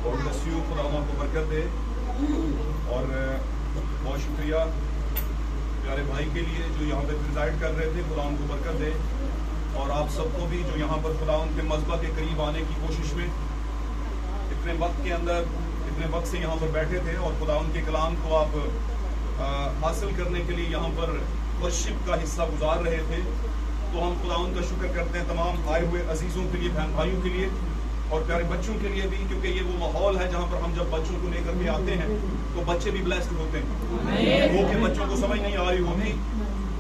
और नसीहत खुदा आपको बरकत दे। और बहुत शुक्रिया प्यारे भाई के लिए जो यहाँ पे प्रिजाइड कर रहे थे, खुदा उनको बरकत दे। और आप सबको भी जो यहाँ पर खुदा उनके मज़बा के करीब आने की कोशिश में इतने वक्त के अंदर इतने वक्त से यहाँ पर बैठे थे और खुदा उनके कलाम को आप हासिल करने के लिए यहाँ पर वर्शिप का हिस्सा गुजार रहे थे। तो हम खुदा उनका शुक्र करते हैं तमाम आए हुए अजीज़ों के लिए, बहन भाइयों के लिए और प्यारे बच्चों के लिए भी, क्योंकि ये वो माहौल है जहाँ पर हम जब बच्चों को लेकर के आते हैं तो बच्चे भी ब्लेस्ड होते हैं। वो के बच्चों को समझ नहीं आ रही होती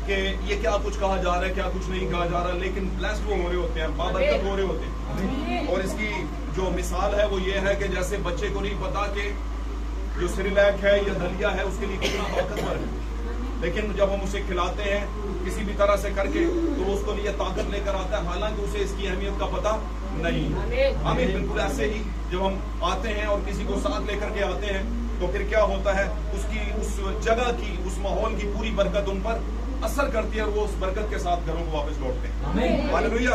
कि ये क्या कुछ कहा जा रहा है, क्या कुछ नहीं कहा जा रहा, लेकिन ब्लेस्ड वो हो रहे होते हैं, बाबरकत हो रहे होते हैं। और इसकी जो मिसाल है वो ये है कि जैसे बच्चे को नहीं पता कि जो सेरेलैक है या दलिया है उसके लिए कितना ताकतवर है, लेकिन जब हम उसे खिलाते हैं किसी भी तरह से करके तो उसको लिए ताकत लेकर आता है, हालांकि उसे इसकी अहमियत का पता नहीं। हमें बिल्कुल ऐसे ही जब हम आते हैं और किसी को साथ लेकर के आते हैं तो फिर क्या होता है, उसकी उस जगह की, उस माहौल की पूरी बरकत उन पर असर करती है और वो उस बरकत के साथ घरों को वापस लौटते हैं। हालेलुया।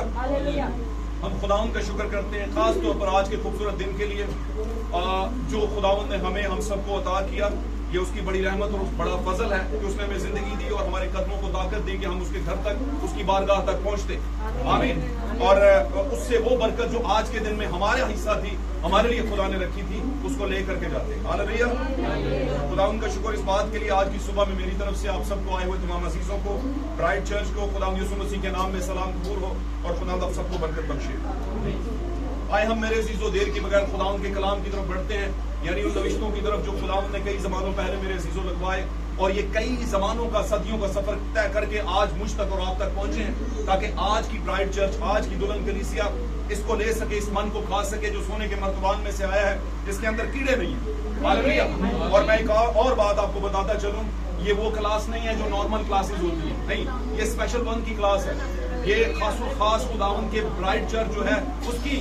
हम खुदावंद का शुक्र करते हैं खास तौर पर आज के खूबसूरत दिन के लिए जो खुदावंद ने हमें हम सबको अता किया। ये उसकी बड़ी रहमत और बड़ा फजल है कि उसने हमें जिंदगी दी और हमारे कदमों को ताकत दी कि हम उसके घर तक, उसकी बारगाह तक पहुंचते। आमीन। और उससे वो बरकत जो आज के दिन में हमारे हिस्सा थी, हमारे लिए खुदा ने रखी थी, उसको लेकर के जाते। हालेलुया। खुदा उनका शुक्र इस बात के लिए आज की सुबह में मेरी तरफ से आप सबको आए हुए तमाम अजीजों को, ब्राइट चर्च को खुदा यीशु मसीह के नाम में सलाम कबूल हो और खुदा आप सबको बरकत बख्शे। आए हम मेरे अजीजों देर के बगैर खुदा उनके कलाम की तरफ बढ़ते हैं, यानी उन नविश्तों की तरफ जो खुदा ने कई जमानों पहले मेरे अजीजों लगवाए और ये कई जमानों का, सदियों का सफर तय करके आज मुझ तक और आप तक पहुंचे हैं, ताकि आज की ब्राइट चर्च, आज की दुल्हन कलीसिया इसको ले सके, इस मन को खा सके जो सोने के मर्तबान में से आया है, जिसके अंदर कीड़े नहीं है। हालेलुया। और मैं एक और बात आपको बताता चलूं, ये वो क्लास नहीं है जो नॉर्मल क्लासेस होती है, नहीं, ये स्पेशल वन की क्लास है। ये खास खुदावन के ब्राइट चर्च जो है उसकी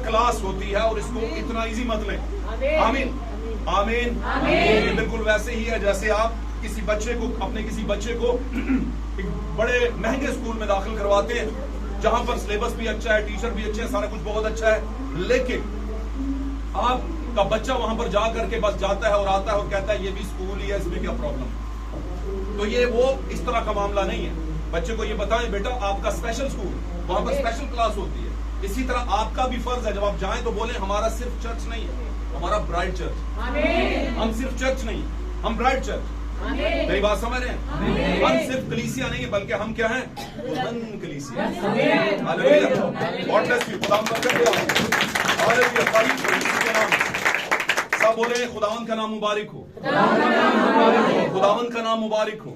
क्लास होती है और इसको इतना इजी मत लें। आमीन आमीन। ये बिल्कुल वैसे ही है जैसे आप किसी बच्चे को, अपने किसी बच्चे को एक बड़े महंगे स्कूल में दाखिल करवाते हैं जहां पर सिलेबस भी अच्छा है, टीचर भी अच्छे हैं, सारा कुछ बहुत अच्छा है, लेकिन आपका बच्चा वहां पर जा करके बस जाता है और आता है और कहता है ये भी स्कूल ही है, इसमें क्या प्रॉब्लम। तो ये वो इस तरह का मामला नहीं है। बच्चे को ये बताएं बेटा आपका स्पेशल स्कूल, वहां पर स्पेशल क्लास होती है। इसी तरह आपका भी फर्ज है जब आप जाएं तो बोले हमारा सिर्फ चर्च नहीं है, हमारा ब्राइट चर्च। हम सिर्फ चर्च नहीं, हम ब्राइट चर्च। मेरी बात समझ रहे हैं? हम सिर्फ कलीसिया नहीं है बल्कि हम क्या हैं? दुल्हन कलीसिया। हालेलुया। God bless you. खुदा बरकत दे। हालेलुया। सब बोले खुदावंद का नाम मुबारक हो, खुदावंद का नाम मुबारक हो।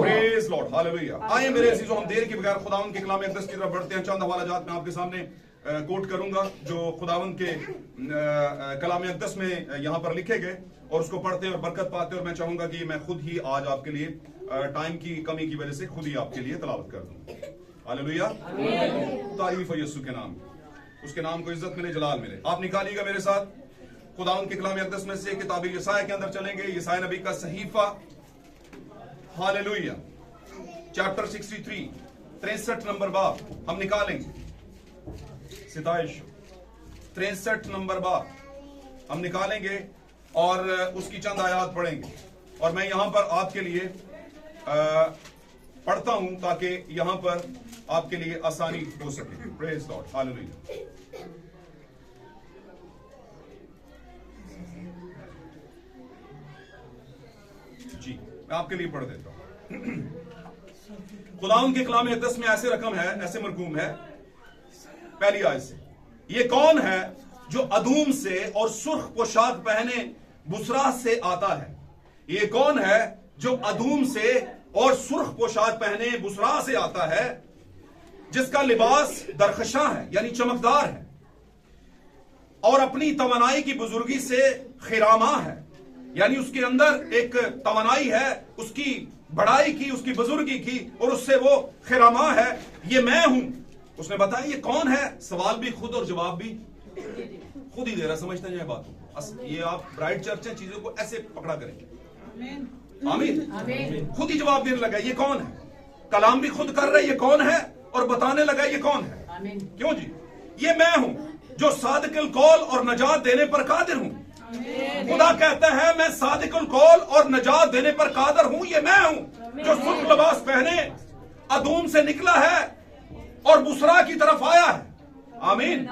Praise Lord. हालेलुया। आइए मेरे अजीजों, हम देर के बगैर खुदावंद के कलाम अक़दस की तरफ बढ़ते हैं। चंद हवाला जात मैं आपके सामने कोट करूंगा जो खुदावंद के कलाम अक़दस में यहाँ पर लिखे गए और उसको पढ़ते और बरकत पाते। और मैं चाहूंगा कि मैं खुद ही आज आपके लिए टाइम की कमी की वजह से खुद ही आपके लिए तलावत कर दूं। हालेलुया। तारीफ है यीशु के नाम, उसके नाम को इज्जत मिले, जलाल मिले। आप निकालिएगा मेरे साथ खुदावंद के कलाम अक़दस में से किताब यशायाह के अंदर चलेंगे, यशायाह नबी का सहीफा। हालेलुया। चैप्टर 63, 63 नंबर बाब हम निकालेंगे। सिताइश 63 नंबर बाब हम निकालेंगे और उसकी चंद आयात पढ़ेंगे। और मैं यहां पर आपके लिए पढ़ता हूं ताकि यहां पर आपके लिए आसानी हो सके। Praise Lord. हालेलुया। जी मैं आपके लिए पढ़ देता हूं। खुदावंद के कलाम अक़दस में ऐसे रकम है, ऐसे मरकूम है, पहली आयत से, ये कौन है जो अदूम से और सुर्ख पोशाक पहने बुसरा से आता है। ये कौन है जो अदूम से और सुर्ख पोशाक पहने बुसरा से आता है, जिसका लिबास दरखशां है यानी चमकदार है और अपनी तवानाई की बुजुर्गी से खिरामा है, यानी उसके अंदर एक तवानाई है, उसकी बड़ाई की, उसकी बुजुर्गी की, और उससे वो खिरामा है। ये मैं हूं। उसने बताया ये कौन है। सवाल भी खुद और जवाब भी खुद ही दे रहा। समझते हैं बात को। ये आप ब्राइट चर्च चीजों को ऐसे पकड़ा करेंगे। आमीन। खुद ही जवाब देने लगा ये कौन है। कलाम भी खुद कर रहे ये कौन है और बताने लगा ये कौन है। क्यों जी? ये मैं हूं जो सादिकुल कौल और नजात देने पर कादिर हूं। खुदा कहता है मैं सादिकुल कौल और नजात देने पर कादिर हूं। ये मैं हूं जो सुर्ख लिबास पहने अदूम से निकला है और बुसरा की तरफ आया है। आमीन।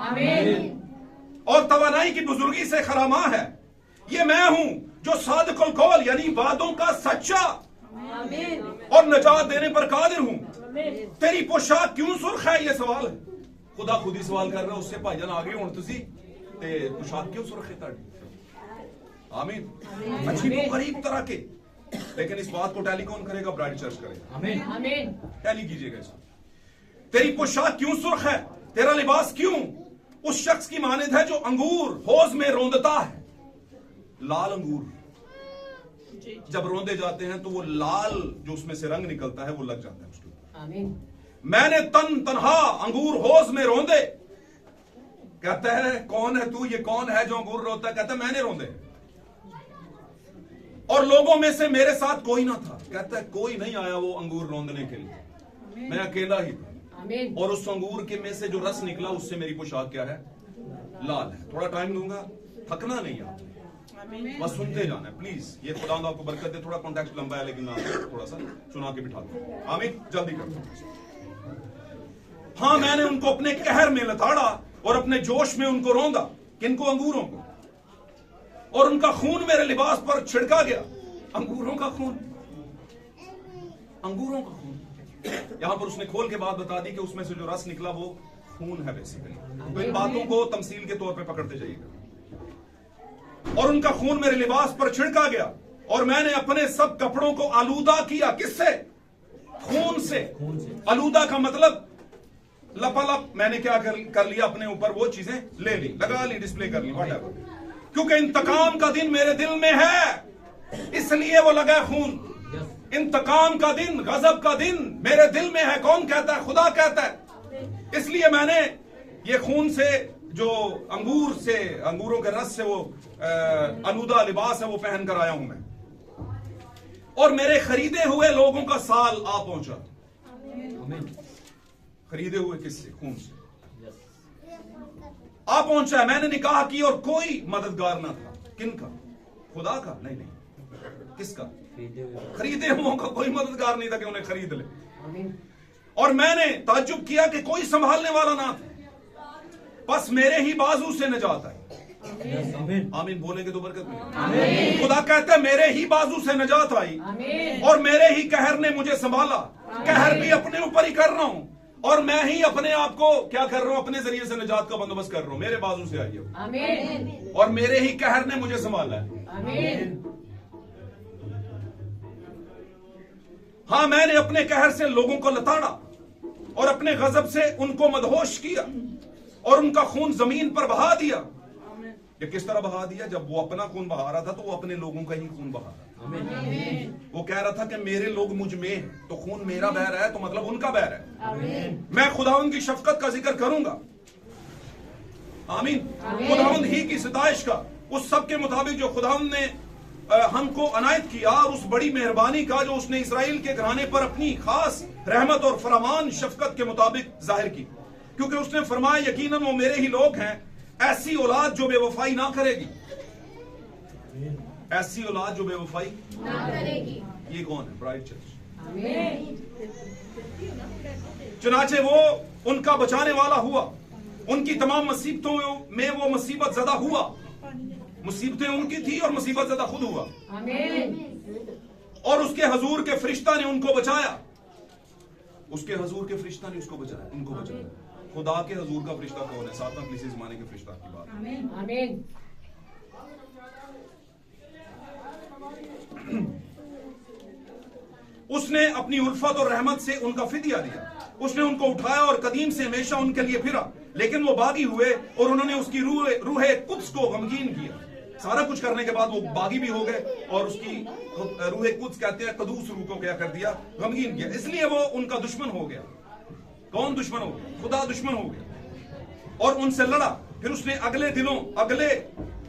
और तवानाई की बुजुर्गी से खरामा है। ये मैं हूं जो सादिकुल कौल यानी वादों का सच्चा और नजात देने पर कादिर हूं। तेरी पोशाक क्यों सुर्ख है, ये सवाल है। खुदा खुद ही सवाल कर रहा है उससे, भाईजान आगे हुण तुसी ते पोशाक क्यों सुर्ख है ताड़ी। आमीन। अच्छी तो गरीब तरह के, लेकिन इस बात को टैली कौन करेगा? ब्राइड चर्च करेगा। आमीन। टैली कीजिएगा इसको। तेरी पोशाक क्यों सुर्ख है, तेरा लिबास क्यों उस शख्स की मानिंद है जो अंगूर हौज में रोंदता है। लाल अंगूर जब रोंदे जाते हैं तो वो लाल जो उसमें से रंग निकलता है वो लग जाता है उसके ऊपर। आमीन। मैंने तन्हा अंगूर हौज में रोंदे। कहता है कौन है तू, ये कौन है जो अंगूर रोता है? कहता है मैंने रोंदे। और लोगों में से मेरे साथ कोई ना था। कहता है कोई नहीं आया वो अंगूर रोंदने के लिए, मैं अकेला ही था। और उस अंगूर के में से जो रस निकला उससे मेरी पोशाक क्या है? लाल है। थोड़ा टाइम दूंगा, थकना नहीं आपने, बस सुनते जाना है प्लीज। ये खुदा आपको बरकत दे। थोड़ा कॉन्टेक्स्ट लंबा है लेकिन मैं थोड़ा सा सुना के बिठा दूं। आमीन। जल्दी कर। हाँ, मैंने उनको अपने कहर में लताड़ा और अपने जोश में उनको रोंदा। किनको? अंगूरों को। और उनका खून मेरे लिबास पर छिड़का गया। अंगूरों का खून, अंगूरों का खून। यहां पर उसने खोल के बात बता दी कि उसमें से जो रस निकला वो खून है बेसिकली। तो इन बातों को तमसील के तौर पे पकड़ते जाइएगा। और उनका खून मेरे लिबास पर छिड़का गया और मैंने अपने सब कपड़ों को आलूदा किया। किससे? खून से। आलूदा का मतलब लपालप मैंने क्या कर लिया अपने ऊपर, वो चीजें ले ली, लगा ली, डिस्प्ले कर ली, व्हाटएवर। क्योंकि इंतकाम का दिन मेरे दिल में है, इसलिए वो लगा खून। इंतकाम का दिन, गजब का दिन मेरे दिल में है। कौन कहता है? खुदा कहता है। इसलिए मैंने ये खून से जो अंगूर से, अंगूरों के रस से वो अलूदा लिबास है वो पहन कर आया हूं मैं। और मेरे खरीदे हुए लोगों का साल आ पहुंचा। खरीदे हुए किससे? खून से आ पहुंचा है। मैंने निकाह की और कोई मददगार ना था। किनका? खुदा का? नहीं नहीं। किसका? खरीदे हुओं का कोई मददगार नहीं था कि उन्हें खरीद ले। और मैंने ताज्जुब किया कि कोई संभालने वाला ना था, बस मेरे ही बाजू से नजात आई। आमीन बोलेंगे तो बरकत मिलेगी। खुदा कहता है मेरे ही बाजू से नजात आई और मेरे ही कहर ने मुझे संभाला। कहर भी अपने ऊपर ही कर रहा हूं और मैं ही अपने आप को क्या कर रहा हूं? अपने जरिए से निजात का बंदोबस्त कर रहा हूं। मेरे बाजू से आई है और मेरे ही कहर ने मुझे संभाला है। हाँ, मैंने अपने कहर से लोगों को लताड़ा और अपने गजब से उनको मदहोश किया और उनका खून जमीन पर बहा दिया। ये किस तरह बहा दिया? जब वो अपना खून बहा रहा था तो वो अपने लोगों का ही खून बहा रहा। वो कह रहा था कि मेरे लोग मुझ में हैं, तो खून मेरा बह रहा है तो मतलब उनका बह रहा है। मैं खुदावंद की शफकत का जिक्र करूंगा। आमीन। खुदावंद ही की सिताइश का, उस सब के मुताबिक जो खुदावंद ने हमको अनायत किया और उस बड़ी मेहरबानी का जो उसने इसराइल के घराने पर अपनी खास रहमत और फरामान शफकत के मुताबिक जाहिर की। क्योंकि उसने फरमाया यकीनन वो मेरे ही लोग हैं, ऐसी औलाद जो बेवफाई ना करेगी। ऐसी औलाद जो बेवफाई ना करेगी। ये कौन है? Bride church. चुनाचे वो उनका बचाने वाला हुआ, उनकी तमाम मुसीबतों में वो मुसीबत ज़दा हुआ। मुसीबतें उनकी थी और मुसीबत ज़दा खुद हुआ। और उसके हजूर के फरिश्ता ने उनको बचाया। उसके हजूर के फरिश्ता ने उसको बचाया, उनको बचाया। खुदा के हजूर का फरिश्ता कौन है? सातवां कलीसिया ज़माने के फरिश्ता की बात। आमीन। उसने अपनी उल्फत और रहमत से उनका फिदिया दिया। उसने उनको उठाया और कदीम से हमेशा उनके लिए फिरा, लेकिन वो बागी हुए और उन्होंने उसकी रूह कुद्स को गमगीन किया। सारा कुछ करने के बाद वो बागी भी हो गए और उसकी रूह कुद्स कहते हैं कदूस रूह को क्या कर दिया? गमगीन किया। इसलिए वो उनका दुश्मन हो गया। कौन दुश्मन हो गया? खुदा दुश्मन हो गया और उनसे लड़ा। फिर उसने अगले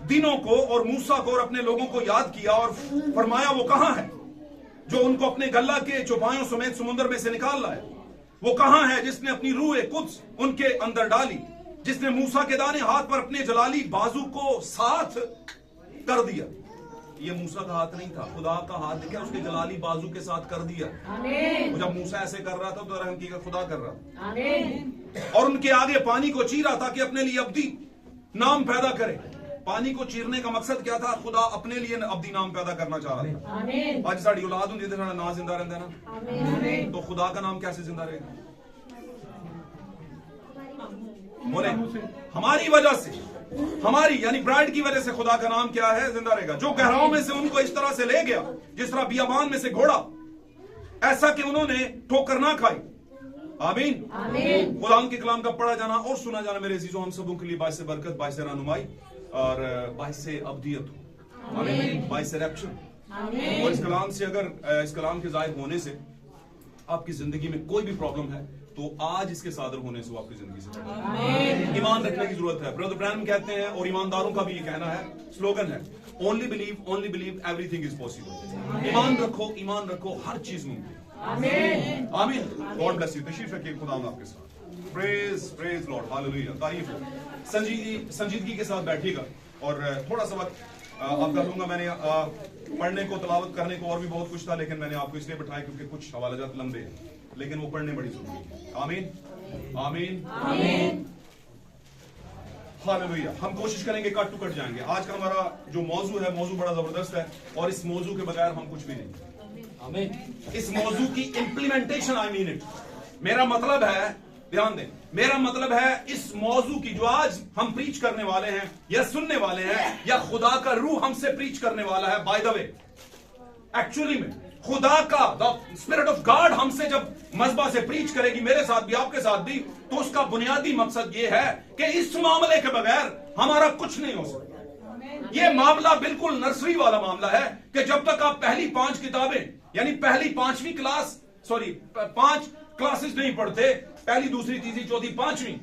दिनों को और मूसा को और अपने लोगों को याद किया और फरमाया वो कहां है जो उनको अपने गल्ला के चौपायों समेत समुद्र में से निकाल लाया? वो कहां है जिसने अपनी रूह कुद्स उनके अंदर डाली, जिसने मूसा के दाने हाथ पर अपने जलाली बाजू को साथ कर दिया। ये मूसा का हाथ नहीं था, खुदा का हाथ देखा उसके जलाली बाजू के साथ कर दिया। जब मूसा ऐसे कर रहा था तो हकीकत खुदा कर रहा था। और उनके आगे पानी को चीरा ताकि अपने लिए अब्दी नाम पैदा करे। पानी को चीरने का मकसद क्या था? खुदा अपने लिए अब्दी नाम पैदा करना चाह रहा था। आज साड़ी औलाद होंगी तो ना जिंदा रहता है ना, तो खुदा का नाम कैसे जिंदा रहेगा? बोले हमारी वजह से, हमारी यानी ब्राइड की वजह से खुदा का नाम क्या है? जिंदा रहेगा। जो गहराओं में से उनको इस तरह से ले गया जिस तरह बियाबान में से घोड़ा, ऐसा कि उन्होंने ठोकर ना खाई। आमीन। खुदा के कलाम का पढ़ा जाना और सुना जाना मेरे अजीजों हम सबों के लिए बाइस बरकत, बाइस रहनुमाई और बाइस अब्दियत हो। आमीन। बाइस रैप्चर। और इस कलाम से, अगर इस कलाम के जाहिर होने से आपकी जिंदगी में कोई भी प्रॉब्लम है तो आज इसके सादर होने से वो आपकी जिंदगी से ईमान रखने की जरूरत है। ब्रदर ब्रैनम कहते हैं और ईमानदारों का भी ये कहना है, स्लोगन है, only believe everything is possible. ईमान रखो हर चीज मुमकिन। आमीन। God bless you. तशरीफ रखिए, खुदा आपके साथ। Praise Lord, hallelujah. तारीफ हो। संजीदगी के साथ बैठिएगा और थोड़ा सा वक्त आपका लूंगा। मैंने पढ़ने को, तलावत करने को और भी बहुत कुछ था, लेकिन मैंने आपको इसलिए बैठाया क्योंकि कुछ हवालाजात लंबे हैं, लेकिन वो पढ़ने बड़ी जरूरी है। आमीन आमीन हालेलुया। हम कोशिश करेंगे कट टू कट जाएंगे। आज का हमारा जो मौजू है, मौजू बड़ा जबरदस्त है और इस मौजू के बगैर हम कुछ भी नहीं। आमीन। इस मौजू की इंप्लीमेंटेशन, आई मीन इट। मेरा मतलब है, ध्यान दें, मेरा मतलब है इस मौजू की जो आज हम प्रीच करने वाले हैं या सुनने वाले हैं, या खुदा का रूह हमसे प्रीच करने वाला है। बाय द वे, एक्चुअली में खुदा का द स्पिरिट ऑफ गॉड हमसे जब मज़बा से प्रीच करेगी, मेरे साथ भी आपके साथ भी, तो उसका बुनियादी मकसद ये है कि इस मामले के बगैर हमारा कुछ नहीं हो सकता। ये मामला बिल्कुल नर्सरी वाला मामला है कि जब तक आप पहली 5 किताबें यानी पहली 5वीं क्लास, 5 क्लासेस नहीं पढ़ते, पहली, दूसरी, तीसरी, चौथी, 5वीं,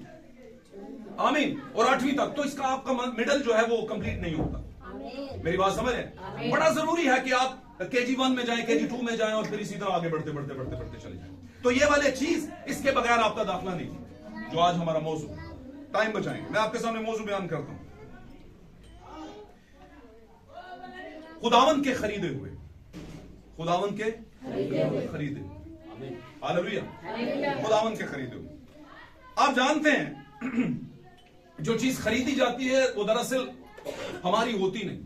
आमीन, और 8वीं तक, तो इसका आपका मिडल जो है वो कंप्लीट नहीं होता। मेरी बात समझ है? बड़ा जरूरी है कि आप KG1 में जाएं, KG2 में जाएं और फिर इसी तरह आगे बढ़ते चले जाएं। तो ये वाले चीज, इसके बगैर आपका दाखला नहीं। जो आज हमारा मौजू, टाइम बचाएंगे, मैं आपके सामने मौजू बयान करता हूं। खुदावन के खरीदे हुए, खुदावन के खरीदे हुए, हालेलुया, खुदावन के खरीदे हुए। आप जानते हैं जो चीज खरीदी जाती है वो दरअसल हमारी होती नहीं।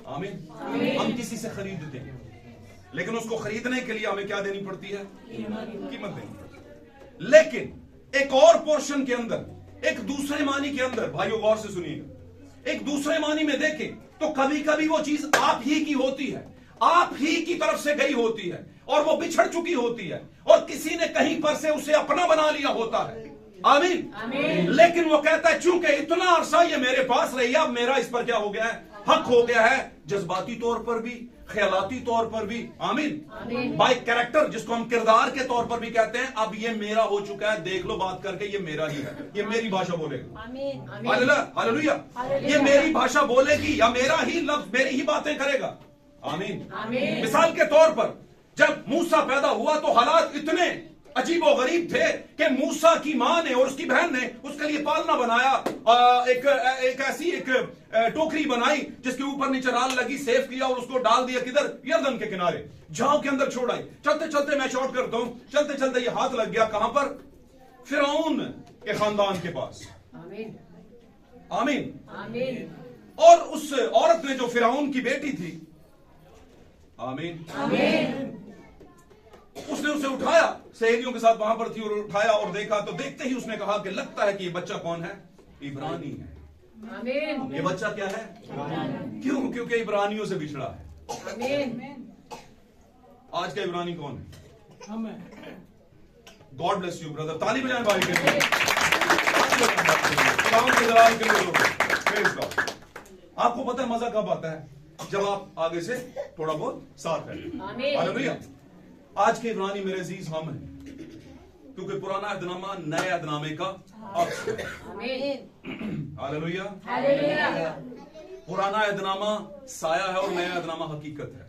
आमीन। हम किसी से खरीदते हैं, लेकिन उसको खरीदने के लिए हमें क्या देनी पड़ती है? कीमत देनी पड़ती है। लेकिन एक और पोर्शन के अंदर, एक दूसरे मानी के अंदर, भाइयों गौर से सुनिएगा, एक दूसरे मानी में देखें तो कभी कभी वो चीज आप ही की होती है, आप ही की तरफ से गई होती है और वो बिछड़ चुकी होती है और किसी ने कहीं पर से उसे अपना बना लिया होता है। आमीन। लेकिन वो कहता है चूंकि इतना अरसा ये मेरे पास रही, अब मेरा इस पर क्या हो गया है? हक हो गया है, जज्बाती तौर पर भी, ख्यालाती तौर पर भी। आमीन। बाय कैरेक्टर, जिसको हम किरदार के तौर पर भी कहते हैं, अब ये मेरा हो चुका है, देख लो बात करके, ये मेरा ही है, ये मेरी भाषा बोलेगा। हालेलुया। ये मेरी भाषा बोलेगी या मेरा ही लफ्ज, मेरी ही बातें करेगा। आमीन। मिसाल के तौर पर जब मूसा पैदा हुआ तो हालात इतने अजीबो गरीब थे कि मूसा की मां ने और उसकी बहन ने उसके लिए पालना बनाया। एक ऐसी टोकरी बनाई जिसके ऊपर नीचे राल लगी, सेफ किया और उसको डाल दिया किधर? यरदन के किनारे, झांव के अंदर छोड़ आई। चलते चलते, मैं शॉर्ट करता हूं, चलते चलते ये हाथ लग गया कहां पर? फिरौन के खानदान के पास। आमीन। और उस औरत ने जो फिरौन की बेटी थी, आमीन, उसने उसे उठाया, सहेलियों के साथ वहां पर थी, और उठाया और देखा तो देखते ही उसने कहा कि लगता है कि ये बच्चा कौन है? इब्रानी है। आमीन। ये बच्चा क्या है? क्यों? क्योंकि इब्रानियों से बिछड़ा है। आमीन। आज का इब्रानी कौन है? हम हैं। गॉड ब्लेस यू ब्रदर, ताली बजाएं भाई के लिए। आपको पता है मजा कब आता है? जब आप आगे से थोड़ा बहुत साथ है। हालेलुया। आज के इब्रानी मेरे अजीज हम हैं, क्योंकि पुराना अहदनामा नए अहदनामे का अक्स है। हालेलुया। पुराना अहदनामा साया है और नया अहदनामा हकीकत है।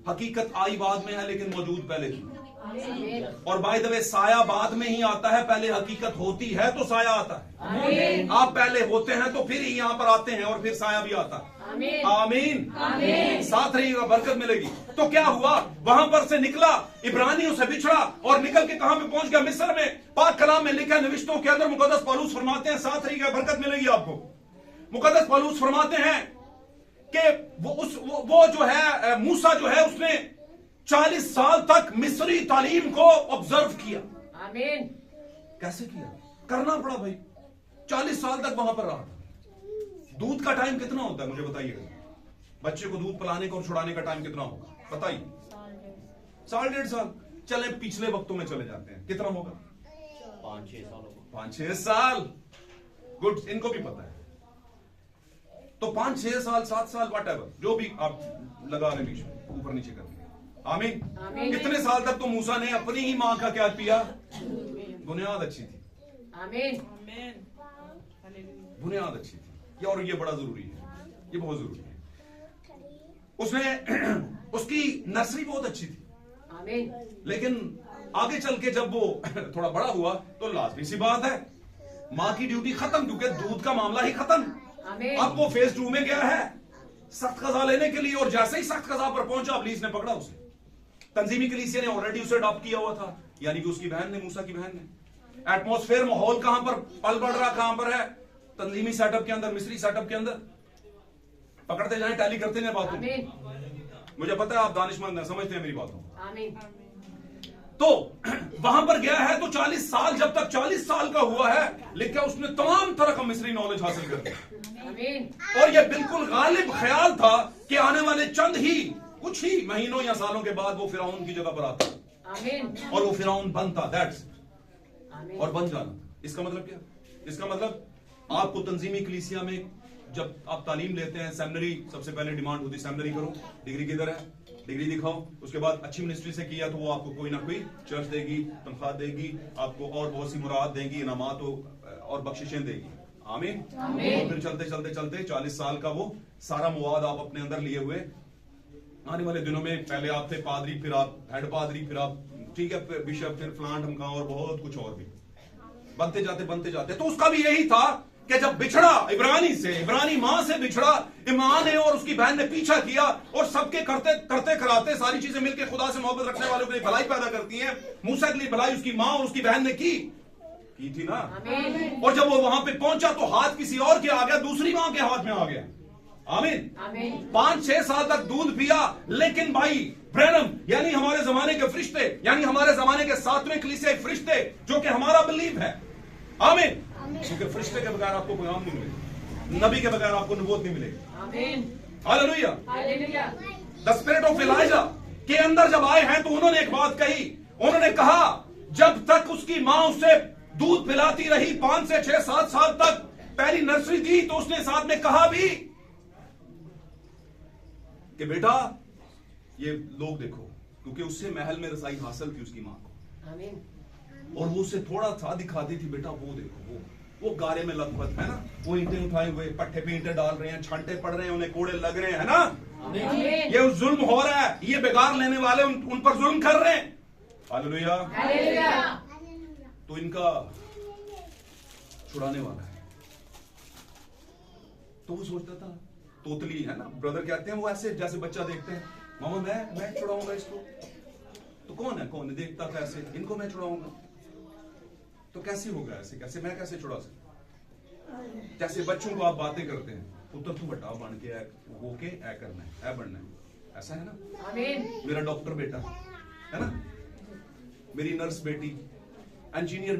हकीकत आई बाद में है लेकिन मौजूद पहले थी। और बाय द वे साया बाद में ही आता है, पहले हकीकत होती है तो साया आता है। आप पहले होते हैं तो फिर यहाँ पर आते हैं और फिर साया भी आता है। आमीन, आमीन। साथ रहिएगा, बरकत मिलेगी। तो क्या हुआ, वहां पर से निकला, इब्रानियों से बिछड़ा और निकल के कहां पे पहुंच गया, मिस्र में। पाक कलाम में लिखा है, निविष्टों के अंदर मुकद्दस पौलुस फरमाते हैं, साथ रहिएगा, बरकत मिलेगी आपको। मुकद्दस पौलुस फरमाते हैं कि वो जो है मूसा जो है उसने 40 साल तक मिस्री तालीम को ऑब्जर्व किया। आमीन। कैसे किया, करना पड़ा भाई। 40 साल तक वहां पर रहा। दूध का टाइम कितना होता है मुझे बताइएगा, बच्चे को दूध पिलाने का और छुड़ाने का टाइम कितना होगा बताइए? 1.5 साल। चले पिछले वक्तों में चले जाते हैं, कितना होगा? 5-6 साल। 5-6 साल। गुड, इनको भी पता है। तो 5-6 साल, 7 साल, वट एवर, जो भी आप लगा रहे बीच में, ऊपर नीचे करके। आमीन। कितने साल तक तो मूसा ने अपनी ही मां का क्या पिया? बुनियाद अच्छी थी। आमीन। बुनियाद अच्छी थी। और ये बड़ा जरूरी है, ये बहुत जरूरी है। उसने उसकी नर्सरी बहुत अच्छी थी। आमीन। लेकिन आगे चल के जब वो थोड़ा बड़ा हुआ तो लाजमी सी बात है, मां की ड्यूटी खत्म, क्योंकि दूध का मामला ही खत्म। आमीन। अब वो फेज 2 में गया है सख्त कजा लेने के लिए, और जैसे ही सख्त कजा पर पहुंचा, पुलिस ने पकड़ा उसे। तंजीमी कलीसिया ने ऑलरेडी उसे अडॉप्ट किया हुआ था, यानी कि उसकी बहन ने, मूसा की बहन ने। एटमॉस्फेयर, माहौल कहां पर पल बढ़ रहा, कहां पर है? तंजीमी सेटअप के अंदर, मिस्री सेटअप के अंदर। पकड़ते जाए, टैली करते जाए बातों। मुझे पता है आप दानिशमंद हैं, समझते हैं मेरी बातों। तो वहां पर गया है तो 40 साल, जब तक 40 साल का हुआ है, लिखा उसने तमाम तरह का मिस्री नॉलेज हासिल कर लिया। और यह बिल्कुल गालिब ख्याल था कि आने वाले चंद ही, कुछ ही महीनों या सालों के बाद वो फिरौन की जगह पर आता और वो फिरौन बनता, दैट्स, और बन जाना। इसका मतलब क्या? इसका मतलब आपको तंजीमी कलीसिया में जब आप तालीम लेते हैं, सेमिनरी, सबसे पहले डिमांड होती है सेमिनरी करो, डिग्री किधर है, डिग्री दिखाओ। उसके बाद अच्छी मिनिस्ट्री से किया तो वो आपको कोई ना कोई चर्च देगी, तनख्वाह देगी, आपको और बहुत सी मुराद देगी, इनामात और बख्शिशें देगी। आमीन। और फिर चलते चलते चलते 40 साल का वो सारा मुवाद आप अपने अंदर लिए हुए, आने वाले दिनों में पहले आप थे पादरी, फिर आप हेड पादरी, फिर आप ठीक है बिशप, फिर फ्लांट हमका, और बहुत कुछ और भी बनते जाते। तो उसका भी यही था कि जब बिछड़ा इब्रानी मां से बिछड़ा, मां ने और उसकी बहन ने पीछा किया, और सबके करते कराते सारी चीजें मिलकर खुदा से मोहब्बत रखने वालों के लिए भलाई पैदा करती हैं। मूसा के लिए भलाई उसकी मां और उसकी बहन ने की थी ना। और जब वो वहां पे पहुंचा तो हाथ किसी और के आ गया, दूसरी मां के हाथ में आ गया। आमीन। 5-6 साल तक दूध पिया, लेकिन भाई ब्रैनम यानी हमारे जमाने के फरिश्ते, यानी हमारे जमाने के 7वें कलीसियाई फरिश्ते, जो कि हमारा बिलीव है। आमीन। क्योंकि फरिश्ते के बगैर आपको पैगाम नहीं मिलेगा, नबी के बगैर आपको नबूवत नहीं मिलेगी। आमीन। Hallelujah. Hallelujah. The spirit of Elijah के अंदर जब आए हैं तो उन्होंने एक बात कही, उन्होंने कहा जब तक उसकी मां उसे दूध पिलाती रही 5 से 6, 7 साल तक, पहली नर्सरी दी, तो उसने साथ में कहा भी कि बेटा ये लोग देखो, क्योंकि उससे महल में रसाई हासिल थी उसकी मां को। आमीन। और वो उसे थोड़ा सा दिखाती थी, बेटा वो देखो, वो गारे में लथपथ है ना, वो ईंटें उठाए हुए, पट्टे पे ईंटें डाल रहे हैं, छांटे पड़ रहे हैं, उन्हें कोड़े लग रहे हैं, है ना। ये जुल्म हो रहा है, ये बेगार लेने वाले उन पर जुल्म कर रहे हैं। हालेलुया। हालेलुया। तो इनका छुड़ाने वाला है। तो वो सोचता था, तोतली है ना, ब्रदर कहते हैं वो ऐसे जैसे बच्चा देखते हैं, मामा मैं छुड़ाऊंगा इसको। तो कौन है देखता था ऐसे, इनको मैं छुड़ाऊंगा। तो कैसे होगा ऐसे, कैसे मैं कैसे छुड़ा सकता? जैसे बच्चों को आप बातें करते हैं, पुत्र तू बटा बन के होके ऐ करना है, ऐ बनना है, ऐसा है ना। आमीन। मेरा डॉक्टर बेटा है ना, मेरी नर्स बेटी, इंजीनियर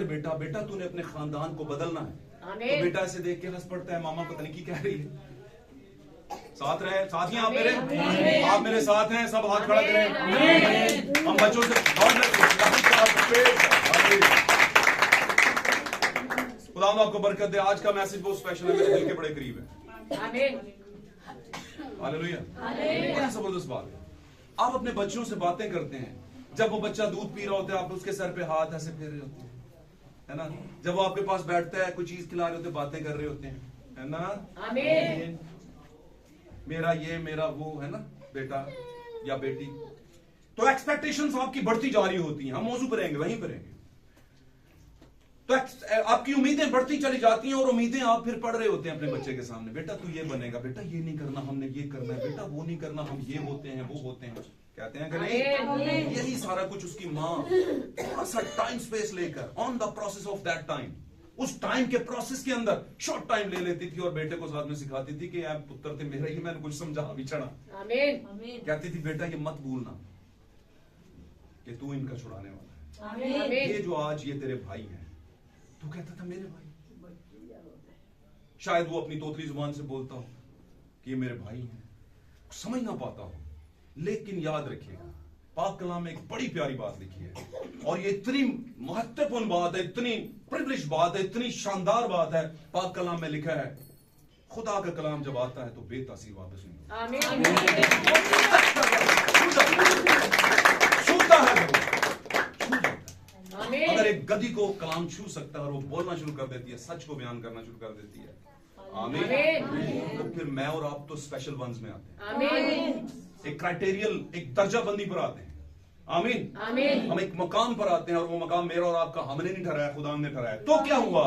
बेटा, बेटा तूने अपने खानदान को बदलना है। तो बेटा ऐसे देख के हंस पड़ता है, मामा पता नहीं की कह रही है। साथ रहे, साथ ही आप मेरे साथ हैं, सब हाथ खड़ा करें। हम बच्चों से खुदा आपको बरकत दे। आज का मैसेज बहुत स्पेशल है, मेरे दिल के बड़े करीब है। हालेलुया। बड़ी जबरदस्त बात है। आप अपने बच्चों से बातें करते हैं, जब वो बच्चा दूध पी रहा होता है आप उसके सर पे हाथ ऐसे फेर रहे होते हैं, है ना। जब वो आपके पास बैठता है, कोई चीज खिला रहे होते हैं, बातें कर रहे होते हैं, है ना। आमीन। मेरा वो है ना बेटा या बेटी, तो एक्सपेक्टेशंस आपकी बढ़ती जा रही होती हैं। हम मौजू पर रहेंगे, वहीं पर रहेंगे। तो आपकी उम्मीदें बढ़ती चली जाती हैं और उम्मीदें आप फिर पढ़ रहे होते हैं अपने बच्चे के सामने, बेटा तू ये बनेगा, बेटा ये नहीं करना, हमने ये करना है, बेटा वो नहीं करना, हम ये होते हैं वो होते हैं, कहते हैं कि नहीं? यही सारा कुछ उसकी माँ थोड़ा सा टाइम स्पेस लेकर on the process of that time, उस टाइम के प्रोसेस के अंदर शॉर्ट टाइम ले लेती थी और बेटे को साथ में सिखाती थी कि आप पुत्र थे मेरा, ही मैंने कुछ समझा अभी चढ़ा। कहती थी बेटा ये मत भूलना कि तू इनका छुड़ाने वाला है। ये जो आज ये तेरे भाई हैं, तो कहता था मेरे भाई, शायद वो अपनी तोतली जुबान से बोलता हो कि ये मेरे भाई हैं, समझ ना पाता हो, लेकिन याद रखिएगा पाक कलाम में एक बड़ी प्यारी बात लिखी है और ये इतनी महत्वपूर्ण बात है, इतनी प्रिविलेज बात है, इतनी शानदार बात है। पाक कलाम में लिखा है खुदा का कलाम जब आता है तो बेतासीर वापस नहीं छूता है। अगर एक गधी को कलाम छू सकता है और वो बोलना शुरू कर देती है, सच को बयान करना शुरू कर देती है, आमीन, तो फिर मैं और आप तो स्पेशल वंस में आते हैं, आमीन। एक क्राइटेरियल, एक दर्जाबंदी पर आते हैं, आमीन, आमीन। हम एक मकाम पर आते हैं और वो मकाम मेरा और आपका हमने नहीं ठहराया, खुदा ने ठहराया। तो क्या हुआ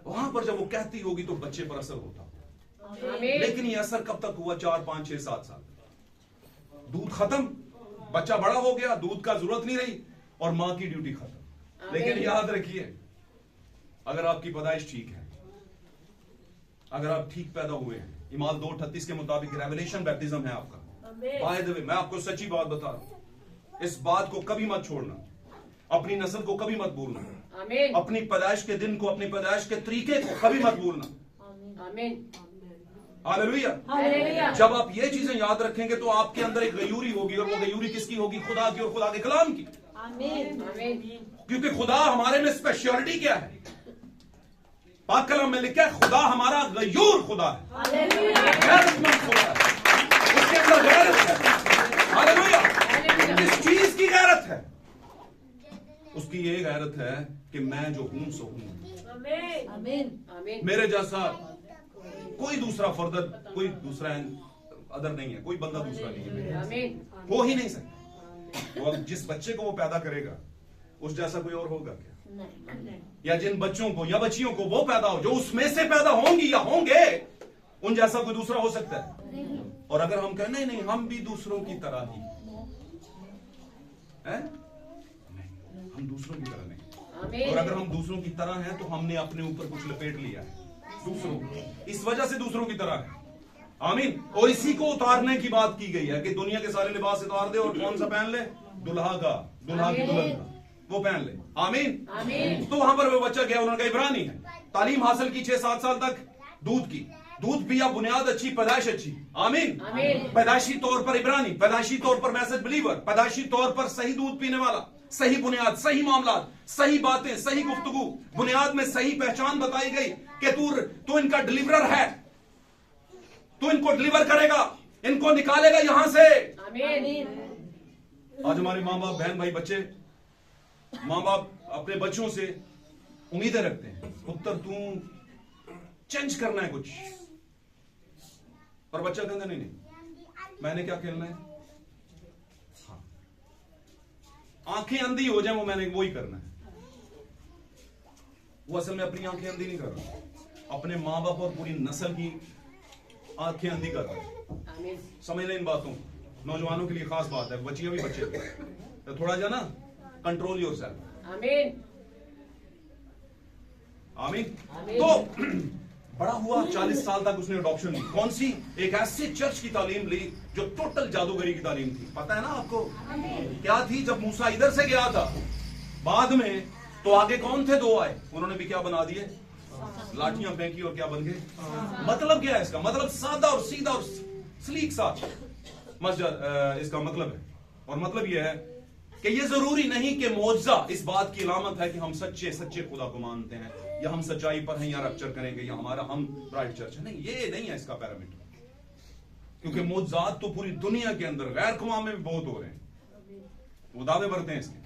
वहां पर जब वो कहती होगी तो बच्चे पर असर होता, लेकिन ये असर कब तक हुआ? 4, 5, 6, 7 साल। दूध खत्म, बच्चा बड़ा हो गया, दूध का जरूरत नहीं रही और मां की ड्यूटी खत्म। लेकिन याद रखिए अगर आपकी पैदाइश ठीक है, अगर आप ठीक पैदा हुए हैं, इमाल 2:38 के मुताबिक रेवलेशन बैप्टिज्म है आपका। बाय द वे मैं आपको सच्ची बात बता रहा हूं, इस बात को कभी मत छोड़ना, अपनी नस्ल को कभी मत भूलना, अपनी पैदाइश के दिन को, अपनी पैदाइश के तरीके को कभी मत भूलना। हालेलुया। जब आप ये चीजें याद रखेंगे तो आपके अंदर एक गयूरी होगी और वो गयूरी किसकी होगी? खुदा की और खुदा के कलाम की। क्योंकि खुदा हमारे में स्पेशलिटी क्या है? पाक कलाम में लिखा है खुदा हमारा गयूर खुदा है, गैरतमंद खुदा है, उसके अंदर गैरत है। हालेलुया। किस चीज की गैरत है? उसकी ये गैरत है कि मैं जो हूं सो हूं, मेरे जैसा कोई दूसरा फर्दर, कोई दूसरा अदर नहीं है, कोई बंदा दूसरा नहीं है, हो ही नहीं सकता। वो जिस बच्चे को वो पैदा करेगा उस जैसा कोई और होगा क्या? या जिन बच्चों को या बच्चियों को वो पैदा हो, जो उसमें से पैदा होंगी या होंगे, उन जैसा कोई दूसरा हो सकता है? और अगर हम कहें नहीं नहीं हम भी दूसरों की तरह ही है, नहीं, हम दूसरों की तरह नहीं। और अगर हम दूसरों की तरह हैं तो हमने अपने ऊपर कुछ लपेट लिया है दूसरों, इस वजह से दूसरों की तरह है, आमीन। और इसी को उतारने की बात की गई है कि दुनिया के सारे लिबास उतार दे और कौन सा पहन ले? दुल्हा का, दुल्हा की दुल्हन का, वो पहन ले, आमीन। तो वहां पर वो बच्चा गया, उन्होंने कहा इब्रानी है, तालीम हासिल की 6-7 साल तक, दूध की, दूध पिया, बुनियाद अच्छी, पैदाइश अच्छी, आमीन। पैदाइशी तौर पर इब्रानी, पैदाइशी तौर पर मैसेज बिलीवर, पैदाइशी तौर पर सही दूध पीने वाला, सही बुनियाद, सही मामलात, सही बातें, सही गुफ्तगू, बुनियाद में सही पहचान बताई गई कि तू इनका डिलीवरर है, तू इनको डिलीवर करेगा, इनको निकालेगा यहां से, आमीन। आज हमारे माँ बाप, बहन भाई, बच्चे, माँ बाप अपने बच्चों से उम्मीदें रखते हैं, पुत्र तू चेंज करना है कुछ, और बच्चा कहता नहीं नहीं मैंने क्या खेलना है, हाँ, आंखें अंधी हो जाए वो मैंने वो ही करना है। वो असल में अपनी आंखें अंधी नहीं कर रहा, अपने माँ बाप और पूरी नस्ल की आंखें अंधी कर रहा है। समझ लें इन बातों, नौजवानों के लिए खास बात है, बच्चियां भी बच्चे तो थोड़ा जा ना कंट्रोल योरसेल्फ, आमीन, आमीन। तो बड़ा हुआ, 40 साल तक उसने अडॉप्शन ली, कौन सी? एक ऐसी चर्च की तालीम ली जो टोटल जादूगरी की तालीम थी। पता है ना आपको क्या थी? जब मूसा इधर से गया था बाद में, तो आगे कौन थे? 2 आए, उन्होंने भी क्या बना दिए? लाठियां फेंकी और क्या बन गए? मतलब क्या है इसका? मतलब सादा और सीधा और स्लीक सा मस्जिद इसका मतलब है। और मतलब यह है कि ये जरूरी नहीं कि मौजज़ा इस बात की अलामत है कि हम सच्चे सच्चे खुदा को मानते हैं, या हम सच्चाई पर हैं, या रप्चर करेंगे, या हमारा हम ब्राइट चर्च है। नहीं, ये नहीं है इसका पैरामीटर, क्योंकि मौजज़ात तो पूरी दुनिया के अंदर गैर कौम में भी बहुत हो रहे हैं, वो दावे भरते हैं इसके,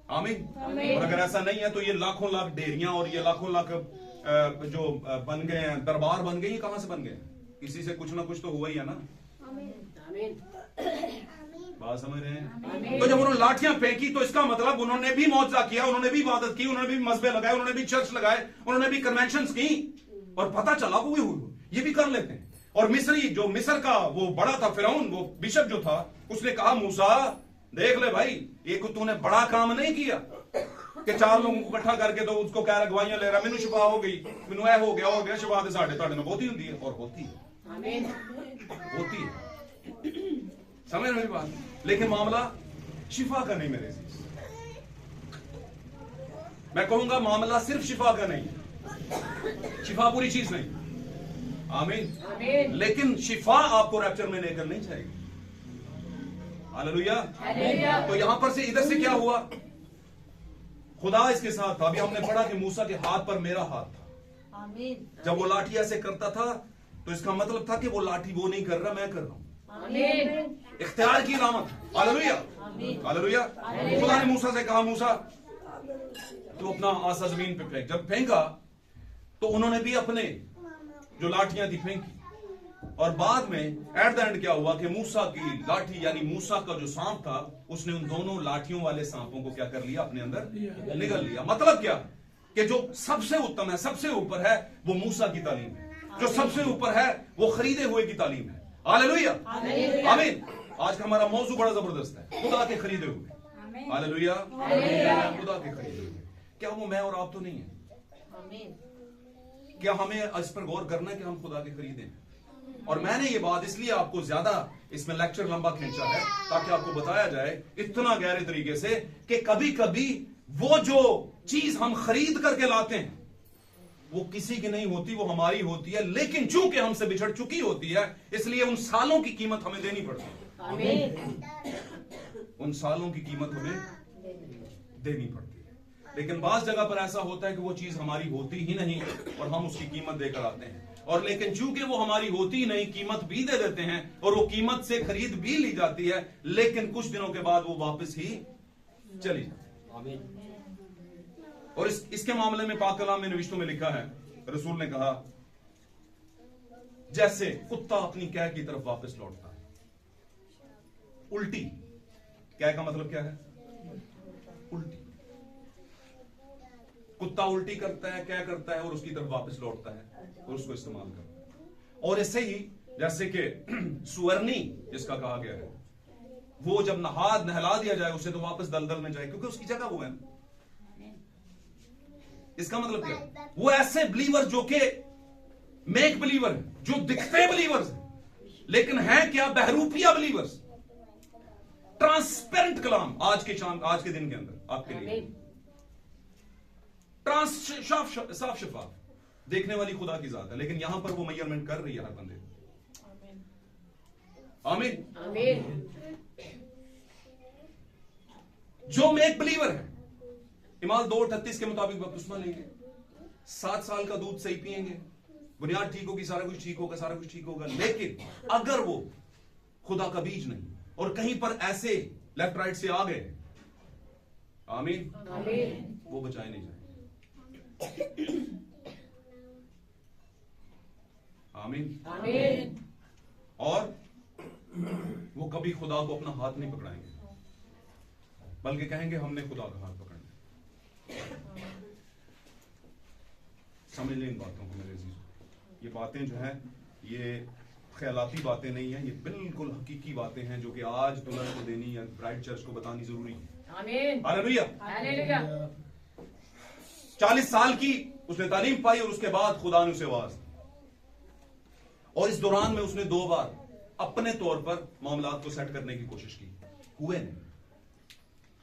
आमीन। और अगर ऐसा नहीं है तो ये लाखों लाख डेरियां और ये लाखों लाख जो बन गए हैं, दरबार बन गए, ये कहां से बन गए? किसी से कुछ ना कुछ तो हुआ ही है ना, बात समझ रहे हैं? आमीन। तो जब उन्होंने लाठियां फेंकी तो इसका मतलब उन्होंने भी मौजज़ा किया, उन्होंने भी इबादत की, उन्होंने भी मस्बे लगाए, उन्होंने भी चर्च लगाए, उन्होंने भी कन्वेंशंस की, और पता चला वो ये भी कर लेते हैं। और मिस्री, जो मिस्र का वो बड़ा था फिरौन, वो बिशप जो था, उसने कहा मूसा देख ले भाई, एक तूने बड़ा काम नहीं किया कि 4 लोगों को इकट्ठा करके तो उसको कह रहा गवाहियां ले रहा, मैनू शिफा हो गई, मैनू ऐ हो गया शिफा तो साढ़े ताड़े में होती होती है, और होती है, आमीन। होती है। समझ रहे मेरी बात? लेकिन मामला शिफा का नहीं मेरे अजीज। मैं कहूंगा मामला सिर्फ शिफा का नहीं है, शिफा पूरी चीज नहीं, आमीन, आमीन। लेकिन शिफा आपको रैप्चर में लेकर नहीं जाएगी। हालेलुया। हालेलुया। तो यहां पर से इधर से क्या हुआ? खुदा इसके साथ था। अभी हमने पढ़ा कि मूसा के हाथ पर मेरा हाथ था। आमीन। जब वो लाठी ऐसे करता था तो इसका मतलब था कि वो लाठी वो नहीं कर रहा, मैं कर रहा हूं। आमीन। इख्तियार की अलामत। Hallelujah, hallelujah. खुदा ने मूसा से कहा मूसा तू अपना आसा जमीन पे फेंक। जब फेंका तो उन्होंने भी अपने जो लाठियां थी फेंकी, और बाद में एट द एंड क्या हुआ कि मूसा की लाठी यानी मूसा का जो सांप था उसने उन दोनों लाठियों वाले सांपों को क्या कर लिया? अपने अंदर निगल लिया। मतलब क्या कि जो सबसे उत्तम है, सबसे ऊपर है, वो मूसा की तालीम है। जो सबसे ऊपर है वो खरीदे हुए की तालीम है। हालेलुया, आमीन। आज का हमारा मौजू बड़ा जबरदस्त है, खुदा के खरीदे हुए। हालेलुया, खुदा के खरीदे हुए। क्या वो मैं और आप तो नहीं है? आमीन। क्या हमें इस पर गौर करना है कि हम खुदा के खरीदे हैं? और मैंने ये बात इसलिए आपको ज्यादा इसमें लेक्चर लंबा खींचा है ताकि आपको बताया जाए इतना गहरे तरीके से कि कभी कभी वो जो चीज हम खरीद करके लाते हैं वो किसी की नहीं होती, वो हमारी होती है, लेकिन चूंकि हमसे बिछड़ चुकी होती है इसलिए उन सालों की कीमत हमें देनी पड़ती है। आमीन। उन सालों की कीमत हमें देनी पड़ती है। लेकिन बास जगह पर ऐसा होता है कि वो चीज हमारी होती ही नहीं और हम उसकी कीमत देकर आते हैं, और लेकिन चूंकि वो हमारी होती ही नहीं कीमत भी दे देते हैं और वो कीमत से खरीद भी ली जाती है, लेकिन कुछ दिनों के बाद वो वापस ही चली जाती है। आमीन। और इसके मामले में पाक कलाम में नविश्तों में लिखा है, रसूल ने कहा जैसे कुत्ता अपनी कैद की तरफ वापस लौटता है। उल्टी कैद का मतलब क्या है? उल्टी। कुत्ता उल्टी करता है, क्या करता है, और उसकी तरफ वापस लौटता है और उसको इस्तेमाल करता है। और ऐसे ही जैसे कि सुअरनी जिसका कहा गया है, वो जब नहला दिया जाए उसे तो वापस दलदल में जाए क्योंकि उसकी जगह वो है। इसका मतलब क्या है? वो ऐसे बिलीवर जो कि मेक बिलीवर है, जो दिखते बिलीवर्स हैं लेकिन हैं क्या? बहरूपिया बिलीवर्स। ट्रांसपेरेंट कलाम आज के दिन के अंदर आपके लिए साफ शफाफ देखने वाली खुदा की जात है, लेकिन यहां पर वो मेजरमेंट कर रही है हर बंदे को। आमीन, आमीन। जो मेक बिलीवर है इमाल 2:38 के मुताबिक बपतिस्मा लेंगे, 7 साल का दूध सही पिएंगे, बुनियाद ठीक होगी, सारा कुछ ठीक होगा, सारा कुछ ठीक होगा। लेकिन अगर वो खुदा का बीज नहीं और कहीं पर ऐसे लेफ्ट राइट से आ गए, आमीन, आमीन। वो बचाए नहीं जाएंगे। आमीन। आमीन। और वो कभी खुदा को अपना हाथ नहीं पकड़ाएंगे, बल्कि कहेंगे हमने खुदा का हाथ पकड़ना। समझ लें इन बातों को मेरे अजीज। ये बातें जो हैं ये ख्यालाती बातें नहीं हैं, ये बिल्कुल हकीकी बातें हैं जो कि आज दुल्हन को देनी या ब्राइड चर्च को बतानी जरूरी है। आमीन। हालेलुया। हालेलुया। 40 साल की उसने तालीम पाई और उसके बाद खुदा ने उसे आवाज दी, और इस दौरान में उसने 2 बार अपने तौर पर मामलात को सेट करने की कोशिश की, हुए नहीं।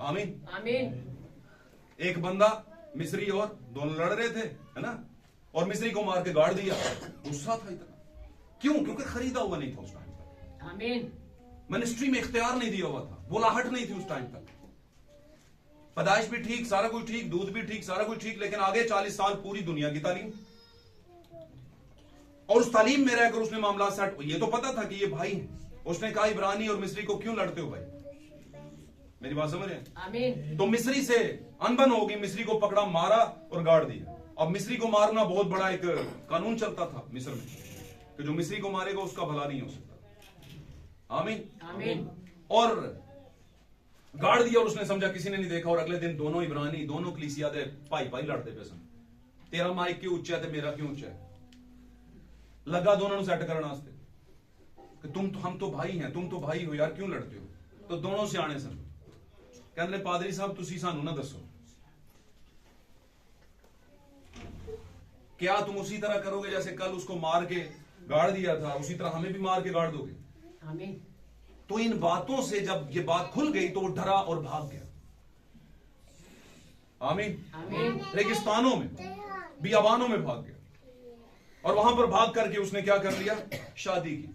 आमीन। आमीन। एक बंदा मिस्री और दोनों लड़ रहे थे, है ना, और मिस्री को मार के गाड़ दिया। गुस्सा था इतना, क्यों? क्योंकि खरीदा हुआ नहीं था उस टाइम तक, आमीन। मिनिस्ट्री में इख्तियार नहीं दिया हुआ था, बुलाहट नहीं थी उस टाइम तक। पैदाइश भी ठीक, सारा कुछ ठीक, दूध भी ठीक, सारा कुछ ठीक, लेकिन आगे 40 साल पूरी दुनिया की तालीम, और उस तालीम में रहकर उसने मामला सेट। ये तो पता था कि ये भाई हैं। उसने कहा इब्रानी और मिस्री को क्यों लड़ते हो भाई? मेरी बात समझ रहे हैं? आमीन। तो मिस्री से अनबन होगी, मिस्री को पकड़ा, मारा और गाड़ दिया। अब मिस्री को मारना बहुत बड़ा एक कानून चलता था मिस्र में कि जो मिस्री को मारेगा उसका भला नहीं हो सकता। आमीन। आमीन। और गाड़ दिया और उसने समझा किसी ने नहीं देखा, और अगले दिन दोनों इब्रानी दोनों कलीसिया दे भाई भाई लड़ते पे सन, तेरा माइक क्यों उच्चा है ते मेरा क्यों उच्चा है। लगा दोनों ने सेट करने वास्ते कि हम तो भाई हैं, तुम तो भाई हो यार, क्यों लड़ते हो। तो दोनों सियाने सन, कहते पादरी साहब तुसी सानू ना दसो, क्या तुम उसी तरह करोगे जैसे कल उसको मार के गाड़ दिया था, उसी तरह हमें भी मार के गाड़ दोगे। आमीन। तो इन बातों से जब ये बात खुल गई तो वो डरा और भाग गया। आमीन। आमीन। रेगिस्तानों में, बियाबानों में भाग गया, और वहां पर भाग करके उसने क्या कर लिया, शादी की,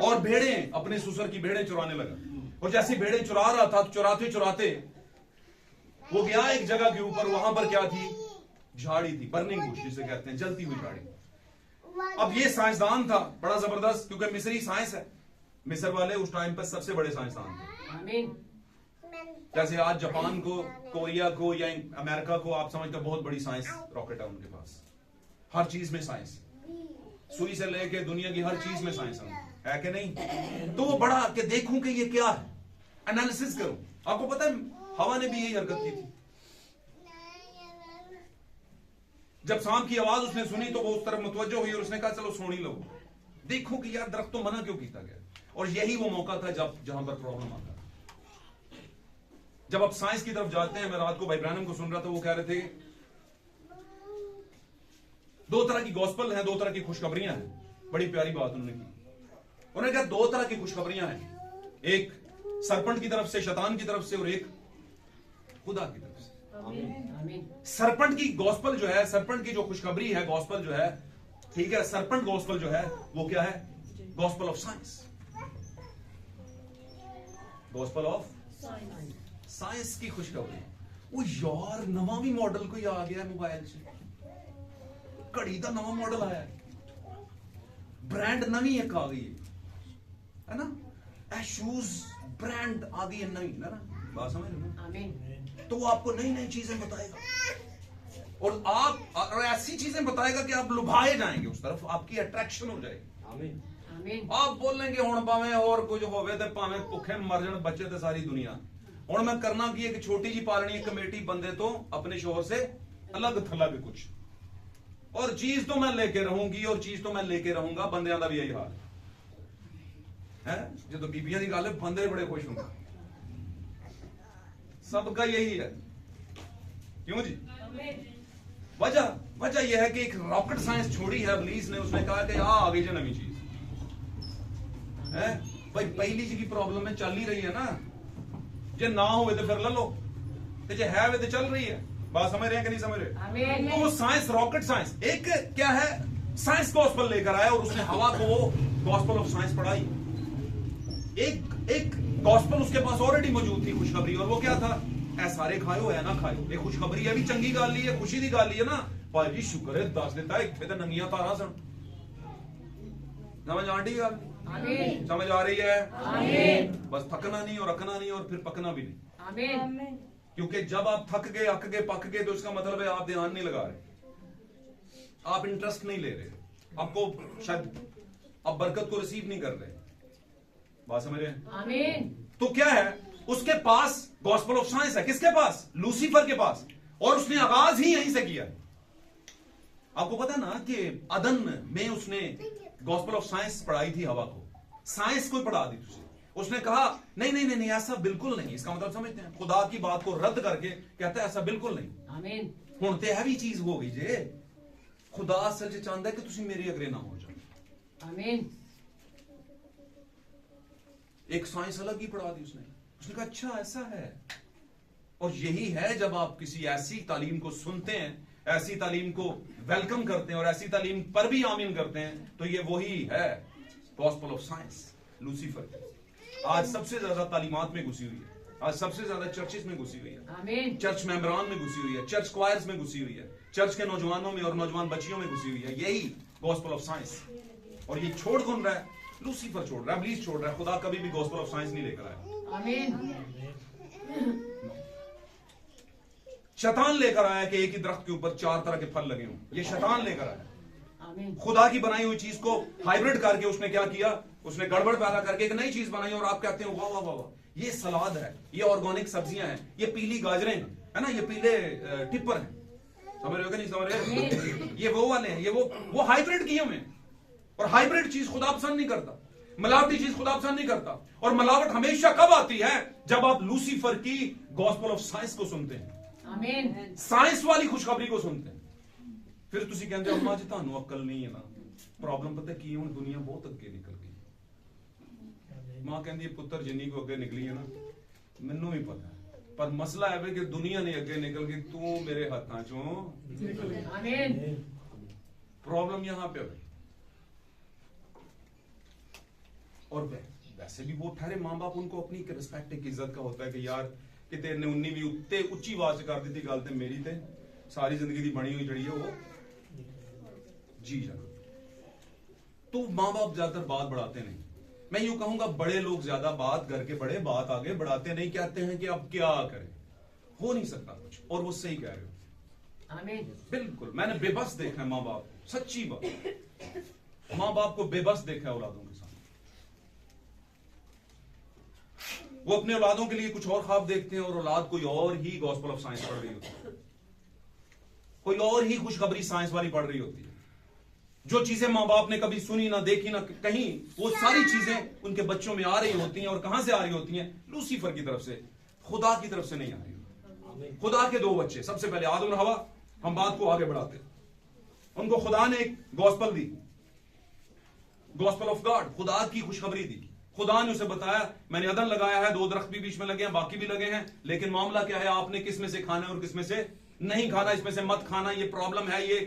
और भेड़ें, अपने ससुर की भेड़ें चुराने लगा। और जैसी भेड़ें चुरा रहा था, चुराते चुराते वो गया एक जगह के ऊपर, वहां पर क्या थी, झाड़ी थी, बर्निंग बुश जिसे कहते हैं, जलती हुई झाड़ी। अब ये साइंसदान था बड़ा जबरदस्त, क्योंकि मिस्री साइंस है, मिस्र वाले उस टाइम पर सबसे बड़े साइंसदान थे। आमीन। जैसे आज जापान को, कोरिया को या अमेरिका को आप समझते हो बहुत बड़ी साइंस रॉकेट है उनके पास, हर चीज में साइंस, सुई से लेके दुनिया की हर चीज में साइंस है कि नहीं। तो वो बड़ा कि देखूं कि ये क्या है, एनालिसिस करूं। आपको पता है हवा ने भी यही हरकत की थी, जब सांप की आवाज उसने सुनी तो वो उस तरफ मुतवज्जो हुई और उसने कहा चलो सोनी लो, देखो कि यार दरख्त तो मना क्यों किया गया। और यही वो मौका था जहां पर प्रॉब्लम आता है। जब आप साइंस की तरफ जाते हैं, मैं रात को भाई ब्रैनम को सुन रहा था, वो कह रहे थे दो तरह की गॉस्पेल है, दो तरह की खुशखबरियां हैं। बड़ी प्यारी बात उन्होंने की, उन्होंने कहा दो तरह की खुशखबरियां हैं, एक सरपंच की तरफ से, शैतान की तरफ से, और एक खुदा की तरफ से। आमीन। सरपंच की गॉस्पेल जो है, सरपंच की जो खुशखबरी है, गॉस्पेल जो है, ठीक है, सरपंच गॉस्पेल जो है वो क्या है, gospel of science, gospel of science की खुशखबरी। वो यार नवा भी मॉडल कोई आ गया मोबाइल से, घड़ी का नवा मॉडल आया, ब्रांड नवी एक आ गई है ना, ए शूज ब्रांड आ गई है नवी, ना बात समझ रहे हो। आमीन। तो वो आपको नई नई चीजें बताएगा, और ऐसी चीजें बताएगा कि आप लुभाए जाएंगे उस तरफ, आपकी अट्रैक्शन हो जाएगी। आमीन। आमीन। आप बोलेंगे हुण भावें और कुछ होवे ते भावें भुखे मर जाण बच्चे ते सारी दुनिया, हुण मैं करना की एक छोटी जी पालनी कमेटी बंदे तो अपने शोहर से अलग थलग कुछ, और चीज तो मैं लेके रहूंगी और चीज तो मैं लेके रहूंगा, बंदियां दा भी यही हाल है। जो तो बीबियां दी गल है, बंदे बड़े खुश होंगे, सबका यही है, क्यों जी। वजह यह है कि एक रॉकेट साइंस छोड़ी है इब्लीस ने, उसने कहा कि आ गई जो नवी चीज है भाई, पहली जी की प्रॉब्लम में चल ही रही है ना, जे ना हो तो फिर ले लो, ते जे है वे तो चल रही है। बात समझ रहे हैं कि नहीं समझ रहे। आमीन। तो वो साइंस, रॉकेट साइंस, एक क्या है, साइंस गॉस्पेल लेकर आया, और उसने हवा को वो गॉस्पेल ऑफ साइंस पढ़ाई। एक गॉस्पेल उसके पास ऑलरेडी मौजूद थी, खुशखबरी, और वो क्या था, ऐ सारे खाओ है ना खाओ, ये खुशखबरी है भी चंगी गल ही है, खुशी की गल ही है ना भाई जी, शुक्र है दस दिता, इतने तो नंगियां तारा सन। समझ आंटी गल, आमीन। समझ आ रही है। आमीन। बस थकना नहीं और रखना नहीं और फिर पकना भी नहीं, आमीन। क्योंकि जब आप थक गए, अक गए, पक गए, तो इसका मतलब है आप ध्यान नहीं लगा रहे, आप इंटरेस्ट नहीं ले रहे, आपको शायद आप बरकत को रिसीव नहीं कर रहे। बात समझ रहे हैं। आमीन। तो क्या है, उसके पास गॉस्पेल ऑफ साइंस है, किसके पास, लूसीफर के पास, और उसने आगाज ही यहीं से किया। आपको पता ना कि अदन में उसने गॉस्पेल ऑफ साइंस पढ़ाई थी, हवा को साइंस को पढ़ा दी उसे। उसने कहा नहीं नहीं नहीं नहीं, ऐसा बिल्कुल नहीं, इसका मतलब समझते हैं, खुदा की बात को रद्द करके कहता है ऐसा बिल्कुल नहीं। आमीन। हुण ते है भी चीज हो गई जे, खुदा असल च चाहता है कि तुसी मेरे अगरे ना हो जाओ। आमीन। एक साइंस अलग ही पढ़ा दी उसने कहा अच्छा ऐसा है। और यही है, जब आप किसी ऐसी तालीम को सुनते हैं, ऐसी तालीम को वेलकम करते हैं और ऐसी तालीम पर भी आमीन करते हैं, तो ये वही है गॉस्पेल ऑफ साइंस, लूसीफर। आज सबसे ज्यादा तालीमात में घुसी हुई है, आज सबसे ज्यादा चर्चेस में घुसी हुई है, आमीन। चर्च मेंबरान में घुसी हुई है, चर्च क्वायर्स में घुसी हुई है, चर्च के नौजवानों में और नौजवान बच्चियों में घुसी हुई है, यही गॉस्पेल ऑफ साइंस। और ये छोड़ कौन रहा है, लूसीफर छोड़ रहा है, इब्लीस छोड़ रहा है। खुदा कभी भी गॉस्पेल ऑफ साइंस नहीं लेकर आया। आमीन। शैतान लेकर आया कि एक ही दरख्त के ऊपर 4 तरह के फल लगे हों, ये शैतान लेकर आया। आमीन। खुदा की बनाई हुई चीज को हाइब्रिड करके उसने क्या किया, उसने गड़बड़ पैदा करके एक नई चीज बनाई और आप कहते हो वाह वाह वाह वाह, ये सलाद है, ये ऑर्गेनिक सब्जियां हैं, ये पीली गाजरें हैं, है ना, ये पीले टिप्पर हैं, समझ रहे हो कि नहीं समझ रहे? ये वो वाले हैं, ये वो हाइब्रिड किए हुए हैं। और हाइब्रिड चीज खुदा पसंद नहीं करता, मिलावटी चीज खुदा पसंद नहीं करता। और मिलावट हमेशा कब आती है? जब आप लूसीफर की गॉस्पेल ऑफ साइंस को सुनते हैं, आमीन। साइंस वाली खुशखबरी को सुनते हैं। फिर तुसी कहते हो अम्मा जी ਤੁਹਾਨੂੰ अक्ल नहीं है ना। प्रॉब्लम पता की हुण दुनिया बहुत अगे निकल गई। मां कहती है पुत्र जिन्नी को अगे निकली है ना, मैनू भी पता है, पर मसला है कि दुनिया नहीं अगे निकल गई, तू मेरे हाथों चों। आमीन। प्रॉब्लम यहां पे है। और वैसे भी वो ठहरे मां बाप, उनको अपनी रिस्पेक्ट एक इज्जत का होता है कि यार कि तेरे ने उन्नी भी उत्ते उच्ची आवाज च कर दी थी गल ते मेरी ते सारी जिंदगी दी बनी हुई जड़ी है वो जी जा। तो मां बाप ज्यादातर बात बढ़ाते नहीं। मैं यूं कहूंगा बड़े लोग ज्यादा बात करके बड़े बात आगे बढ़ाते नहीं, कहते हैं कि अब क्या करें, हो नहीं सकता कुछ। और वो सही कह रहे हो, आमीन। बिल्कुल। मैंने बेबस देखा है मां बाप, सच्ची बात, मां बाप को बेबस देखा है औलादों के साथ। वो अपने औलादों के लिए कुछ और ख्वाब देखते हैं और औलाद कोई और ही गॉस्पेल ऑफ साइंस पढ़ रही होती है, कोई और ही खुशखबरी साइंस वाली पढ़ रही होती है। जो चीजें मां बाप ने कभी सुनी ना देखी ना कहीं, वो सारी चीजें उनके बच्चों में आ रही होती हैं। और कहां से आ रही होती हैं? लूसीफर की तरफ से, खुदा की तरफ से नहीं आ रही। खुदा के दो बच्चे, सबसे पहले आदम और हवा, हम बात को आगे बढ़ाते, उनको खुदा ने एक gospel the, gospel of God, खुदा की खुशखबरी दी। खुदा ने उसे बताया मैंने अदन लगाया है, दो दरख्त भी बीच में लगे हैं, बाकी भी लगे हैं, लेकिन मामला क्या है, आपने किस में से खाना है और किस में से नहीं खाना, इसमें से मत खाना, ये प्रॉब्लम है, ये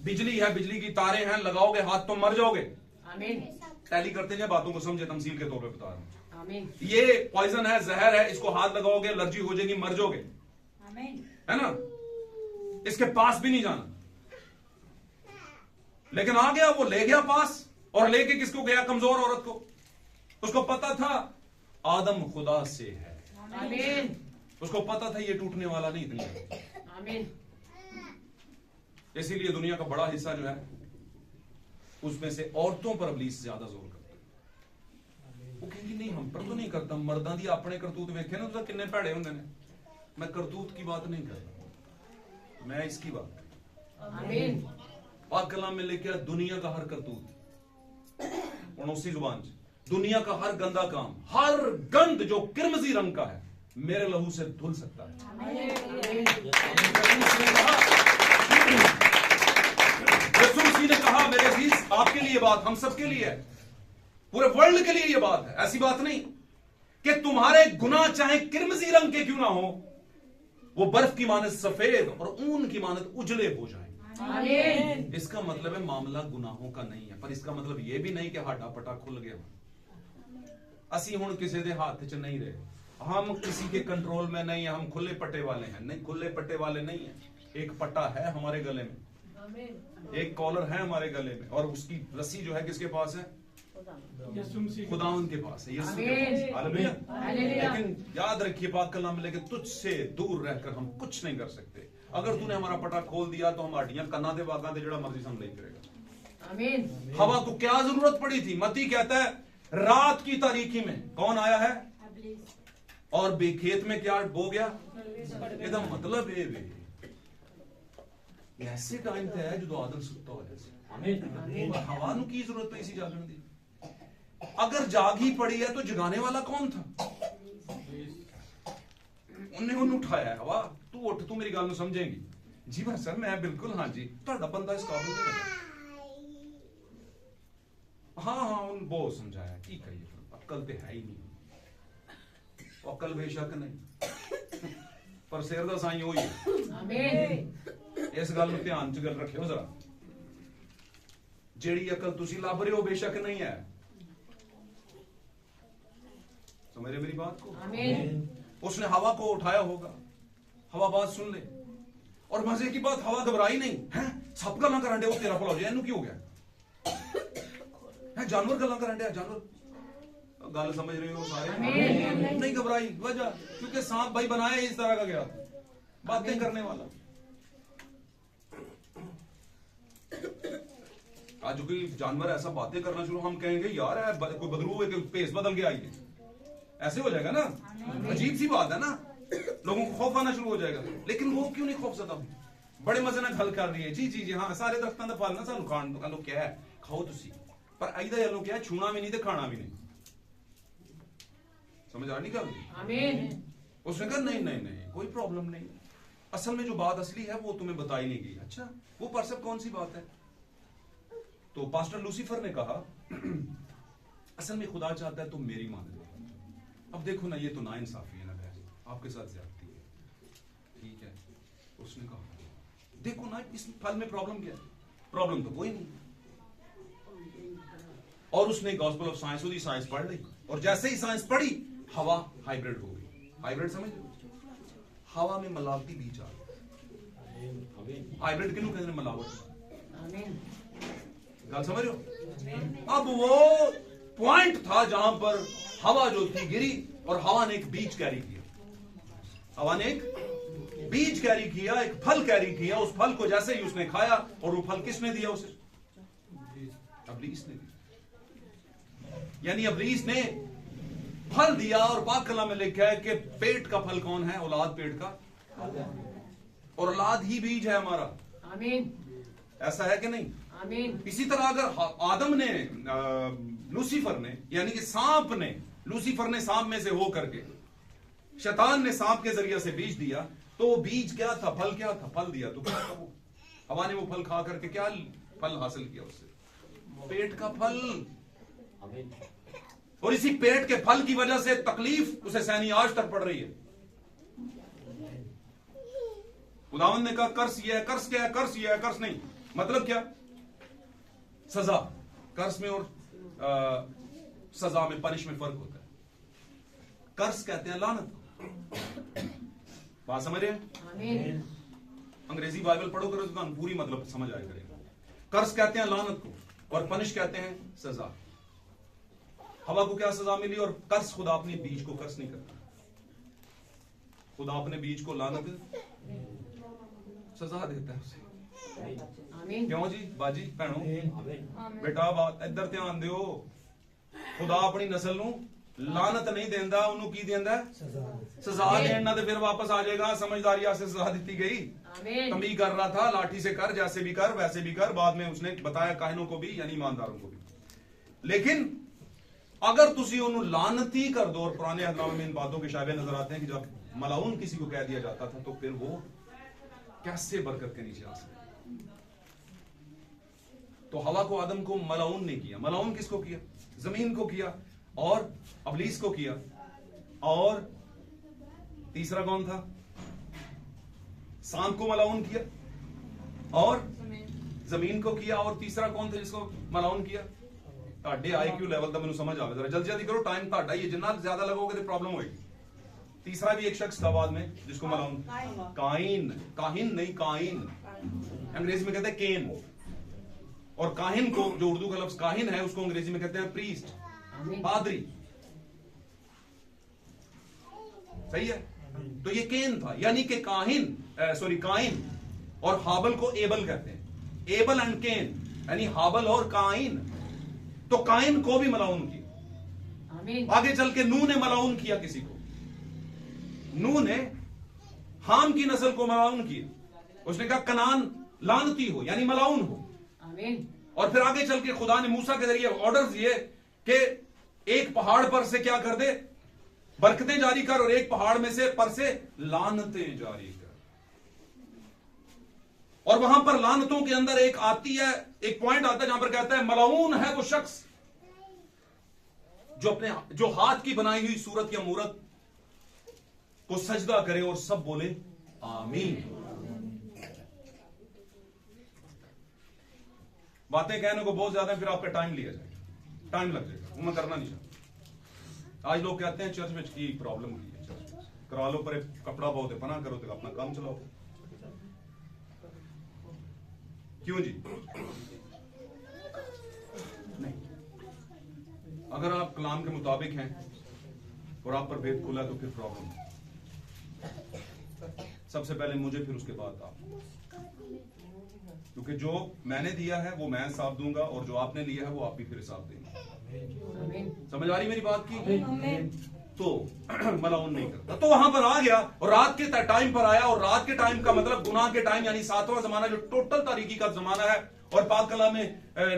बिजली है, बिजली की तारें हैं, लगाओगे हाथ तो मर जाओगे। आमीन। टैली करते हैं बातों को, समझे, तमसील के तौर पे बता रहा हूं। आमीन। ये पॉइजन है, जहर है, इसको हाथ लगाओगे एलर्जी हो जाएगी, मर जाओगे, है ना, इसके पास भी नहीं जाना। लेकिन आ गया, वो ले गया पास, और लेके किसको गया? कमजोर औरत को। उसको पता था आदम खुदा से है, आमीन। उसको पता था ये टूटने वाला नहीं दुनिया। आमीन। इसीलिए दुनिया का बड़ा हिस्सा जो है उसमें से औरतों पर इब्लीस ज्यादा जोर करता है। वो कहेंगी नहीं हम पर तो नहीं करता, मर्दां दी अपने करतूत वेखे ना तो किन्ने भैड़े होंदे ने। मैं करतूत की बात नहीं कर रहा, मैं इसकी बात कर रहा हूं। आमीन। पाक कलाम में लेके आया दुनिया का हर करतूत, और उसी जुबान से दुनिया का हर गंदा काम, हर गंद जो किरमजी रंग का है, मेरे लहू से धुल सकता है। यीशु मसीह ने कहा मेरे अजीज, आपके लिए बात, हम सबके लिए है, पूरे वर्ल्ड के लिए ये बात है। ऐसी बात नहीं कि तुम्हारे गुनाह चाहे किरमजी रंग के क्यों ना हो, वो बर्फ की मानत सफेद और ऊन की मानत उजले हो जाए। आमीन। इसका मतलब है मामला गुनाहों का नहीं है, पर इसका मतलब यह भी नहीं कि हाडा पटा खुल गया। असी हुण किसी दे हाथ च नहीं रहे, हम किसी के कंट्रोल में नहीं है, हम खुले पट्टे वाले हैं। नहीं, खुले पट्टे वाले नहीं है। एक पट्टा है हमारे गले में, एक कॉलर है हमारे गले में, और उसकी रस्सी जो है किसके पास है? खुदावंद के पास है, यीशु के पास है। हालेलुया। लेकिन याद रखिए पाक कलाम में, लेकिन तुझसे दूर रहकर हम कुछ नहीं कर सकते। अगर तूने हमारा पटा खोल दिया तो हम हड्डियां कन्ना दे बागां दे जड़ा मर्जी हम नहीं करेगा। आमीन। हवा को क्या जरूरत पड़ी थी? मती कहता है रात की तारीकी में कौन आया है और बेखेत में क्या बो गया। ਇਹਦਾ मतलब ਇਹ ਵੇ ऐसे टाइम ਤੇ ਹੈ ਜਦੋਂ ਆਦਮ ਸੁੱਤਾ ਹੋਇਆ ਸੀ। आमीन। हवा ਨੂੰ ਕੀ ਜ਼ਰੂਰਤ ਪਈ ਸੀ ਜਾਗਣ ਦੀ? अगर जाग ही पड़ी है तो जगाने वाला कौन था? उन्हें उन्हें उठाया है, हवा तू उठ, तू मेरी गल समझेगी। जी बस सर मैं बिल्कुल, हाँ जी, ਤੁਹਾਡਾ ਬੰਦਾ इस काबिल नहीं है। हाँ हाँ उन बहुत समझाया, की करिए, अक्ल तो है ही नहीं। अक्ल बेशक नहीं, पर सिर दा साईं होई है। आमीन। इस गल में ध्यान च गल रखियो जरा, जेड़ी अकल तुसी लभ रहे हो बेशक नहीं है। समझ रहे मेरी बात को? आमीन। उसने हवा को उठाया होगा, हवा बात सुन ले, और मजे की बात हवा घबराई नहीं है। सब गल्लां करन दे, वो तेरा भला हो जाए, इनू की हो गया है? जानवर गल्लां करन दे, जानवर गल समझ रहे हो सारे? नहीं घबराई, वजह क्योंकि सांप भाई बनाया इस तरह का गया, बातें करने वाला। आज कोई जानवर ऐसा बातें करना शुरू, हम कहेंगे यार कोई बदरू है, पेस बदल के आई है, ऐसे हो जाएगा ना, अजीब सी बात है ना, लोगों को खौफ आना शुरू हो जाएगा। लेकिन वो क्यों नहीं खौफजदा, बड़े मजे ना गल कर रही है, जी जी जी हाँ सारे दरख्तां दा फल ना सानू खाण दो, कहलो क्या है खाओ तुसी, पर आईदा यालो क्या है छूना भी नहीं ते खाना भी नहीं। समझ आ नहीं गल? आमीन। उसने कहा नहीं नहीं नहीं कोई प्रॉब्लम नहीं, असल में जो बात असली है वो तुम्हें बताई नहीं गई। अच्छा वो परसब कौन सी बात है? तो पास्टर लूसीफर ने कहा असल में खुदा चाहता है तुम मेरी मान लो। अब देखो ना ये तो नाइंसाफी है ना बहन, आपके साथ ज्यादती है, ठीक है। उसने कहा देखो ना इस फल में प्रॉब्लम क्या है? प्रॉब्लम तो कोई नहीं। और उसने गॉस्पेल ऑफ साइंस खुद ही साइंस पढ़ ली, और जैसे ही साइंस पढ़ी हवा हाइब्रिड हो गई। हाइब्रिड समझ लो, हवा में मिलावटी बीज आ गए। हाइब्रिड किन्हों कहते हैं? मिलावट। आमीन। गल समझ रहे हो? अब वो पॉइंट था जहां पर हवा जो थी गिरी और हवा ने एक बीज कैरी किया। हवा ने एक बीज कैरी किया, एक फल कैरी किया। उस फल को जैसे ही उसने खाया, और वो फल किसने दिया उसे? अब्लीस ने दिया। यानी अब्लीस ने फल दिया, और पाक कलाम में लिखा है कि पेट का फल कौन है? औलाद पेट का, और औलाद ही बीज है हमारा। आमीन। ऐसा है कि नहीं? आमीन। इसी तरह अगर आदम ने लूसीफर ने, यानी कि सांप ने, लूसीफर ने सांप में से हो करके, शैतान ने सांप के जरिए से बीज दिया, तो वो बीज क्या था? फल क्या था? फल दिया तो क्या था वो? हवा ने वो फल खा करके क्या फल हासिल किया उससे? पेट का फल। और इसी पेट के फल की वजह से तकलीफ उसे सहनी आज तक पड़ रही है। खुदावंद ने कहा कर्स ये है, कर्स क्या है? कर्स ये है, कर्स नहीं मतलब क्या? सजा। कर्स में और सजा में, पनिश में फर्क होता है। कर्स कहते हैं लानत। बात समझ रहे हैं? आमीन। अंग्रेजी बाइबल पढ़ो करो तो पूरी मतलब समझ आया करेगा। कर्स कहते हैं लानत को, और पनिश कहते हैं सजा। हवा को क्या सजा मिली? और कर्स, खुदा अपने बीज को कर्स नहीं करता, खुदा अपने बीज को लानत सजा देता है उसे। क्यों जी बाजी भैनों बेटा बात इधर ध्यान दियो। खुदा अपनी नस्ल नू लानत नहीं देंदा, उन्होंने की देंदा? सजा देना। तो फिर वापस आ जाएगा समझदारी से सजा दी गई। कमी कर रहा था, लाठी से कर, जैसे भी कर वैसे भी कर। बाद में उसने बताया काहिनों को भी, यानी ईमानदारों को भी। लेकिन अगर तुसी उन्होंने लानती कर दो, और पुराने अहदनामे में इन बातों के शायबे नजर आते हैं कि जब मलाउन किसी को कह दिया जाता था तो फिर वो कैसे बरकत के नीचे आ सकता। तो हवा को, आदम को मलाउन ने किया। मलाउन किसको किया? जमीन को किया, और अबलीस को किया, और तीसरा कौन था? सांप को मलाउन किया, और जमीन को किया, और तीसरा कौन था जिसको मलाउन किया? ताड़े IQ लेवल का मैंने समझ आवे, जरा जल्दी जल्दी करो, टाइम ताड़ा ही है, जितना ज्यादा लगोगे तो प्रॉब्लम होगी। तीसरा भी एक शख्स था बाद में जिसको मलाउन, काइन। काहिन नहीं, काइन। अंग्रेजी में कहते हैं केन। और काहिन को, जो उर्दू का लफ्ज काहिन है, उसको अंग्रेजी में कहते हैं प्रीस्ट, पादरी। सही है? तो ये केन था, यानी कि काइन। और हाबल को एबल कहते हैं। एबल एंड केन, यानी हाबल और काइन। तो काइन को भी मलाउन किया। आगे चल के नूह ने मलाउन किया किसी को। नूह ने हाम की नस्ल को मलाउन किया। उसने कहा कनान लानती हो, यानी मलाउन हो। और फिर आगे चल के खुदा ने मूसा के जरिए ऑर्डर दिए कि एक पहाड़ पर से क्या कर दे? बरकतें जारी कर, और एक पहाड़ में से पर से लानतें जारी कर। और वहां पर लानतों के अंदर एक आती है, एक पॉइंट आता है जहां पर कहता है मलाऊन है वो शख्स जो हाथ की बनाई हुई सूरत या मूरत को सजदा करे और सब बोले आमीन। बातें कहने को बहुत ज्यादा है, फिर आपका टाइम लिया जाएगा, टाइम लग जाएगा, वो मैं करना नहीं चाहता। आज लोग कहते हैं चर्च में की प्रॉब्लम हुई है, चर्च में करा लो, पर कपड़ा बहुत है, पना करो तो अपना काम चलाओ। क्यों जी? नहीं, अगर आप कलाम के मुताबिक हैं और आप पर भेद खुला तो फिर प्रॉब्लम है। सबसे पहले मुझे, फिर उसके बाद आप। क्योंकि जो मैंने दिया है वो मैं हिसाब दूंगा और जो आपने लिया है वो आप भी फिर हिसाब देंगे। आमीन। समझ आ रही मेरी बात की? तो मलाउन नहीं करता। तो वहां पर आ गया और रात के टाइम पर आया, और रात के टाइम का मतलब गुनाह के टाइम, यानी 7वां जमाना जो टोटल तारीकी का जमाना है। और पाक कलाम में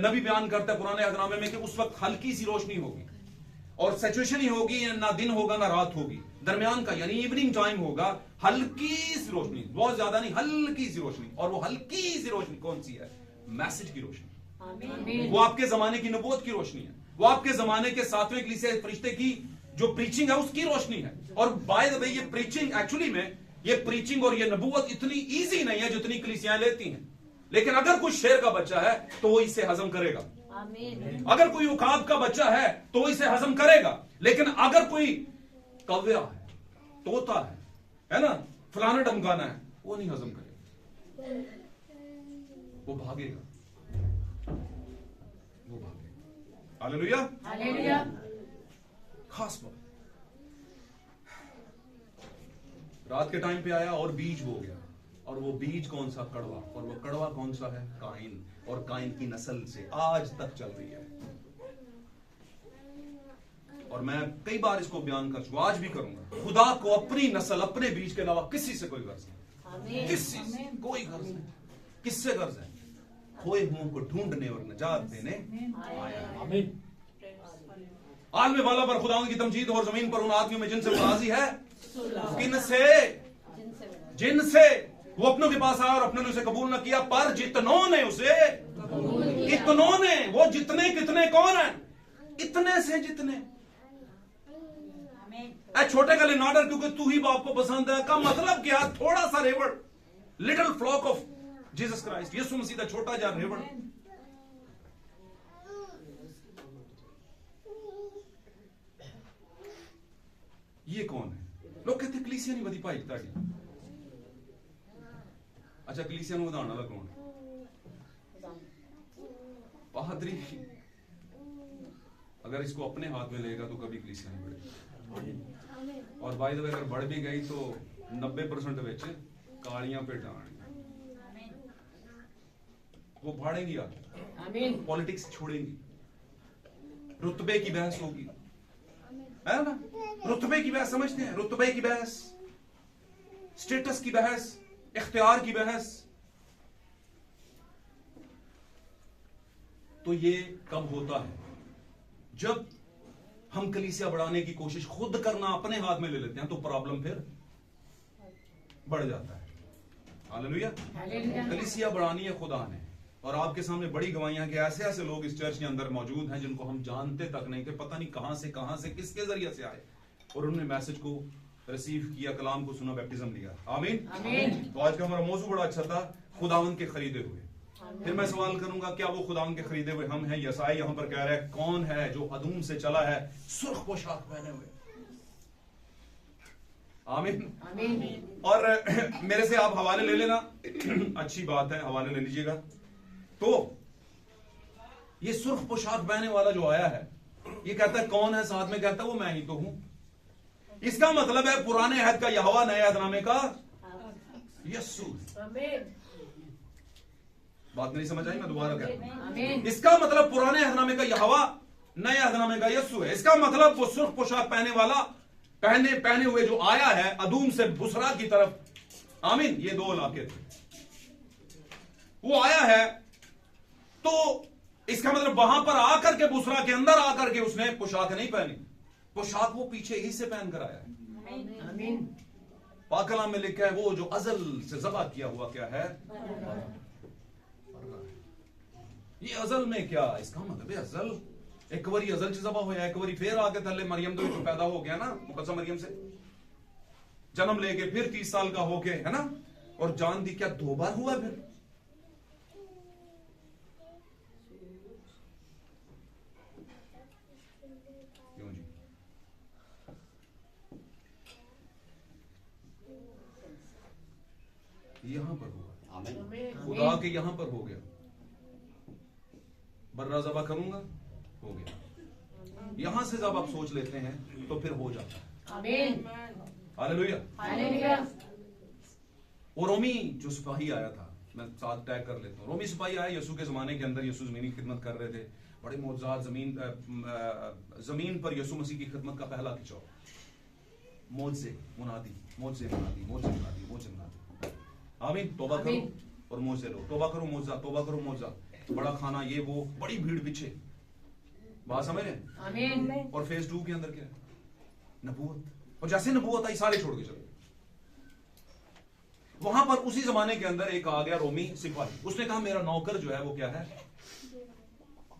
नबी बयान करता है पुराने अहदनामे में कि उस वक्त हल्की सी रोशनी होगी और सिचुएशन ही होगी, ना दिन होगा ना रात होगी, दरमियान का यानी इवनिंग टाइम होगा, हल्की सी रोशनी, बहुत ज्यादा नहीं, हल्की सी रोशनी। और वो हल्की सी रोशनी कौन सी है? मैसेज की रोशनी। आमीन। वो आपके जमाने की नबूवत की रोशनी है, वो आपके जमाने के 7वें कलीसिया फरिश्ते की जो प्रीचिंग है उसकी रोशनी है। और बाय द वे ये प्रीचिंग एक्चुअली में, ये प्रीचिंग और ये नबूवत इतनी इजी नहीं है जितनी कलीसियाएं लेती हैं। लेकिन अगर कोई शेर का बच्चा है तो वो इसे हजम करेगा। आमीन। अगर कोई उकाब का बच्चा है तो वो इसे हजम करेगा। लेकिन अगर कोई कव्या है, तोता है ना, फलाना डमकाना है, वो नहीं हजम करेगा, वो भागेगा, वो भागेगा। हालेलुया। हालेलुया। खास बात, रात के टाइम पे आया और बीज बो गया, और वो बीज कौन सा? कड़वा। और वो कड़वा कौन सा है? काइन। और काइन की नस्ल से आज तक चल रही है। और मैं कई बार इसको बयान कर चुका, आज भी करूंगा। खुदा को अपनी नस्ल, अपने बीज के अलावा किसी से कोई गर्ज नहीं। आमीन। किसी से कोई गर्ज नहीं। किससे गर्ज है? खोए हुओं को ढूंढने और निजात देने आया है। आमीन। आलम वाला पर खुदा की तमजीद और जमीन पर उन आदमियों में जिनसे वो राजी है। किनसे? जिनसे वो अपनों के पास आया और अपने ने उसे कबूल न किया, पर जितनों ने उसे, इतनों ने, वो जितने कितने कौन है? इतने से जितने। छोटे का लिनाडर क्योंकि तू ही बाप को पसंद है का मतलब क्या? थोड़ा सा रेवड़, little flock of Jesus Christ, यीशु मसीह का छोटा जा रेवड़। ये कौन है? लोग कहते कलीसिया नहीं बदी भाई ताड़ी। अच्छा, कलीसिया ਨੂੰ ਵਧਾਉਣ ਵਾਲਾ कौन है? पादरी। अगर इसको अपने हाथ में लेगा तो कभी कलीसिया नहीं बढ़ेगी। और बाय द वे अगर बढ़ भी गई तो 90% विच कालियां भेडां आणियां, वो भाड़ेंगी आगे। आमीन। पॉलिटिक्स छोड़ेंगी, रुतबे की बहस होगी, है ना? रुतबे की बहस समझते हैं? रुतबे की बहस, स्टेटस की बहस, इख्तियार की बहस। तो ये कब होता है? जब हम कलीसिया बढ़ाने की कोशिश खुद करना अपने हाथ में ले लेते हैं तो प्रॉब्लम फिर बढ़ जाता है। हालेलुया। हालेलुया। कलीसिया बढ़ानी है खुदा ने, और आपके सामने बड़ी गवाहियां कि ऐसे ऐसे लोग इस चर्च के अंदर मौजूद हैं जिनको हम जानते तक नहीं कि पता नहीं कहां से किसके जरिए से आए और उन्होंने मैसेज को रिसीव किया, कलाम को सुना, बैप्टिज्म लिया। आमीन। आमीन। तो आज का हमारा मौजू बड़ा अच्छा था, खुदावंद के खरीदे हुए। फिर मैं सवाल करूंगा, क्या वो खुदावंद के खरीदे हुए हम हैं? यसाई यहां पर कह रहा है कौन है जो अदूम से चला है सुर्ख पोशाक पहने हुए? आमीन। आमीन। और मेरे से आप हवाले ले लेना, अच्छी बात है, हवाले ले लीजिएगा। तो ये सुर्ख पोशाक पहने वाला जो आया है, ये कहता है कौन है? साथ में कहता है वो मैं ही तो हूं। इसका मतलब है पुराने अहद का यहोवा, नए अहदनामे का यीशु। आमीन। बात नहीं समझ आई? मैं दोबारा कहता हूं। आमीन। इसका मतलब पुराने अहदनामे का यहोवा, नए अहदनामे का यीशु है। इसका मतलब वो सुर्ख पोशाक पहने वाला, पहने हुए जो आया है अदूम से बुसरा की तरफ। आमीन। ये दो इलाके थे, वो आया है। तो इसका मतलब वहां पर आकर के, बुसरा के अंदर आकर के उसने पोशाक नहीं पहनी, पोशाक वो पीछे ही से पहन कर आया है। आमीन। पाक कलाम में लिखा है वो जो अजल से ज़बा किया हुआ क्या है? ये अजल में क्या? इसका मतलब है अजल एक बारी अजल से ज़बा होया, एक बारी फिर आके थले मरियम तो पैदा हो गया ना, मुकद्दस मरियम से जन्म लेके फिर 30 साल का होके, है ना? और जान दी क्या 2 बार हुआ फिर? क्यों जी? यहां पर हुआ, आमीन। खुदा के यहां पर हो गया। बर्रा ज़बा करूंगा, हो गया। यहां से जब आप सोच लेते हैं तो फिर हो जाता है। आमीन। हालेलुया। हालेलुया। और रोमी जो सिपाही आया था मैं साथ टैग कर लेता हूँ। रोमी सिपाही आए यसू के जमाने के अंदर, यसू जमीनी खिदमत कर रहे थे, बड़े मौजूद जमीन पर यसू मसीह की खिदमत का पहला खिंचाव, मोजे मुनादी, मोजे मुनादी, मोजे मुनादी, मोजे मुनादी। आमीन। तौबा करो और मोजे लो, तौबा करो मोजा, तौबा करो मोजा, बड़ा खाना, ये वो, बड़ी भीड़ पीछे। बात समझ रहे हैं? आमीन। और फेज 2 के अंदर क्या है? नबूवत। और जैसे नबूवत आई सारे छोड़ के चले। वहां पर उसी जमाने के अंदर एक आ गया रोमी सिपाही, उसने कहा मेरा नौकर जो है वो क्या है?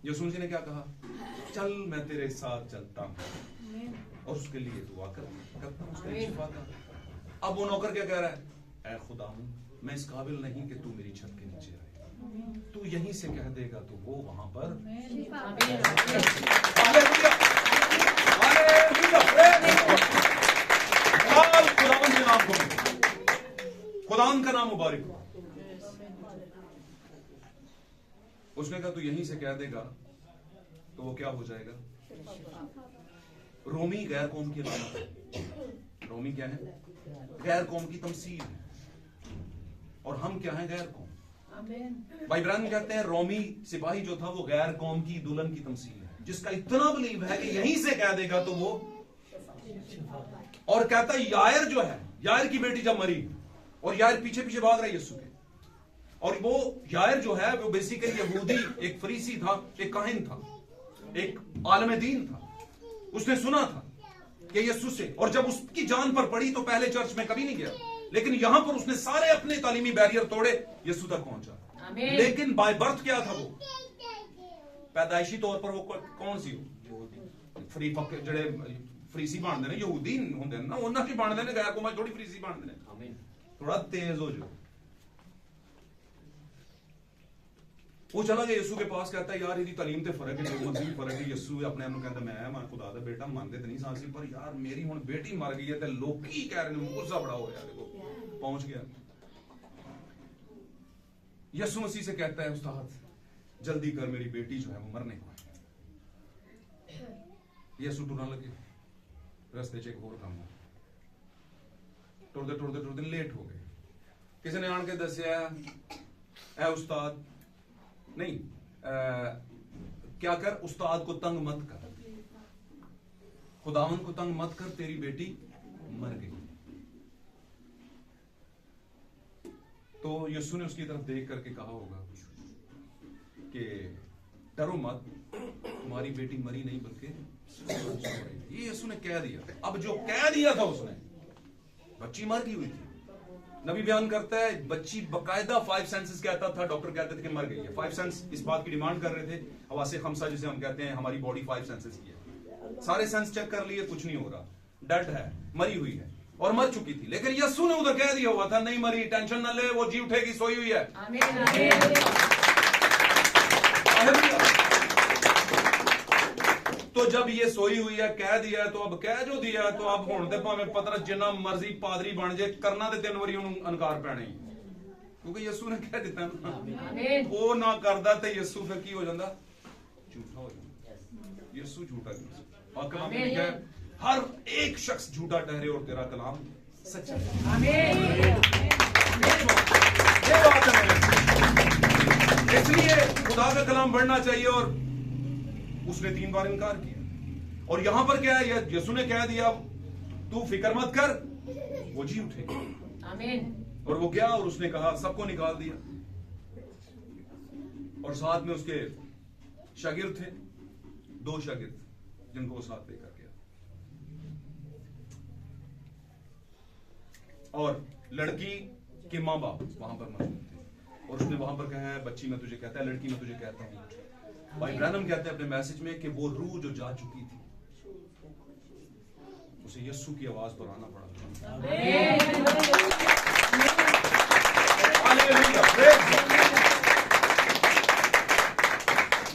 यीशु मसीह ने क्या कहा? चल मैं तेरे साथ चलता हूं और उसके लिए दुआ करता हूं, उसके लिए शिफा का। अब वो नौकर क्या कह रहा है? ऐ खुदा मैं इस काबिल नहीं कि तू मेरी छत के नीचे रहे, तू यहीं से कह देगा तो वो वहां पर। खुदावन का नाम मुबारक हो। उसने कहा तू यहीं से कह देगा तो वो क्या हो जाएगा? रोमी गैर कौम की अलामत है। रोमी क्या है? गैर कौम की तमसील है। और हम क्या हैं? गैर कौम। भाई ब्राह्मण कहते हैं रोमी सिपाही जो था वो गैर कौम की दुल्हन की तमसील है, जिसका इतना बिलीव है कि यहीं से कह देगा तो वो। और कहता है यायर जो है, यायर की बेटी जब मरी और यायर पीछे पीछे भाग रहा है यीशु के, और वो यायर जो है वो बेसिकली यहूदी, एक फरीसी था, एक काहिन था, एक आलम दीन था। उसने सुना था कि यीशु से, और जब उसकी जान पर पड़ी तो पहले चर्च में कभी नहीं गया, लेकिन यहां पर उसने सारे अपने तालीमी बैरियर तोड़े, यीशु तक पहुंचा। लेकिन बाय बर्थ क्या था? वो पैदाइशी तौर पर वो कौन सी हो? फ्री जड़े फरीसी बनते ने, यहूदी होंगे ना, उन्होंने भी बनते ने, गैर कौमां थोड़ी फरीसी बनते ने। थोड़ा तेज हो जाओ। वो चला गया यीशु के पास, कहता है यार इसकी तालीम ते फर्क है, जो मसीह फर्क है। यीशु अपने आप को कहता मैं खुदा दा बेटा मानते तो नहीं सांसी, पर यार मेरी हुण बेटी मर गई है ते लोकी कह रहे ने, गुस्सा बड़ा हो रहा। देखो पहुंच गया। यीशु मसीह से कहता है उस्ताद जल्दी कर, मेरी बेटी जो है वो मरने को है। यीशु टुरन लगे, रस्ते च एक होर काम हो, टुरदे टुरदे टुरदे लेट हो गए। किसी ने आन के दसिया ऐ उस्ताद नहीं क्या कर, उस्ताद को तंग मत कर, खुदावन को तंग मत कर, तेरी बेटी मर गई। तो यीशु ने उसकी तरफ देख करके कहा होगा कि डरो मत, तुम्हारी बेटी मरी नहीं बल्कि ये यीशु ने कह दिया। अब जो कह दिया था उसने, बच्ची मर गई हुई थी। नबी बयान करता है बच्ची बकायदा 5 सेंसेस कहता था, डॉक्टर कहते थे कि मर गई है। 5 सेंस इस बात की डिमांड कर रहे थे, हवासे खमसा जिसे हम कहते हैं, हमारी बॉडी 5 सेंसेस की है। सारे सेंस चेक कर लिए, कुछ नहीं हो रहा, डेड है, मरी हुई है और मर चुकी थी। लेकिन यीशु ने उधर कह दिया हुआ था नहीं मरी, टेंशन न ले, वो जी उठेगी, सोई हुई है। तो जब ये सोई हुई है, कह दिया, तो अब कह जो दिया, तो अब होने दे भावें पतरस जिन्ना मर्जी पादरी बन जाए, करना तो 3 बारी उन्होंने अनकार पैना ही, क्योंकि यीशु ने कह दिता ना। वो ना करदा तो यीशु फिर की हो जाता? झूठा हो जाता। यीशु झूठा नहीं। और कलाम में लिखा है हर एक शख्स झूठा ठहरे और तेरा कलाम सच्चा है। ये बात है। इसलिए खुदा का कलाम बढ़ना चाहिए, और उसने 3 बार इनकार किया। और यहां पर क्या है, यीशु ने कह दिया तू फिक्र मत कर, वो जी उठेगी। आमीन। और वो क्या, और उसने कहा, सबको निकाल दिया, और साथ में उसके शागिर्द थे, 2 शागिर्द जिनको वो साथ लेकर गया, और लड़की के माँ बाप वहां पर मौजूद थे। और उसने वहां पर कहा है बच्ची मैं तुझे कहता है, लड़की मैं तुझे कहता हूं। भाई ब्रैनम कहते हैं अपने मैसेज में कि वो रूह जो जा चुकी थी उसे यीशु की आवाज पर आना पड़ा।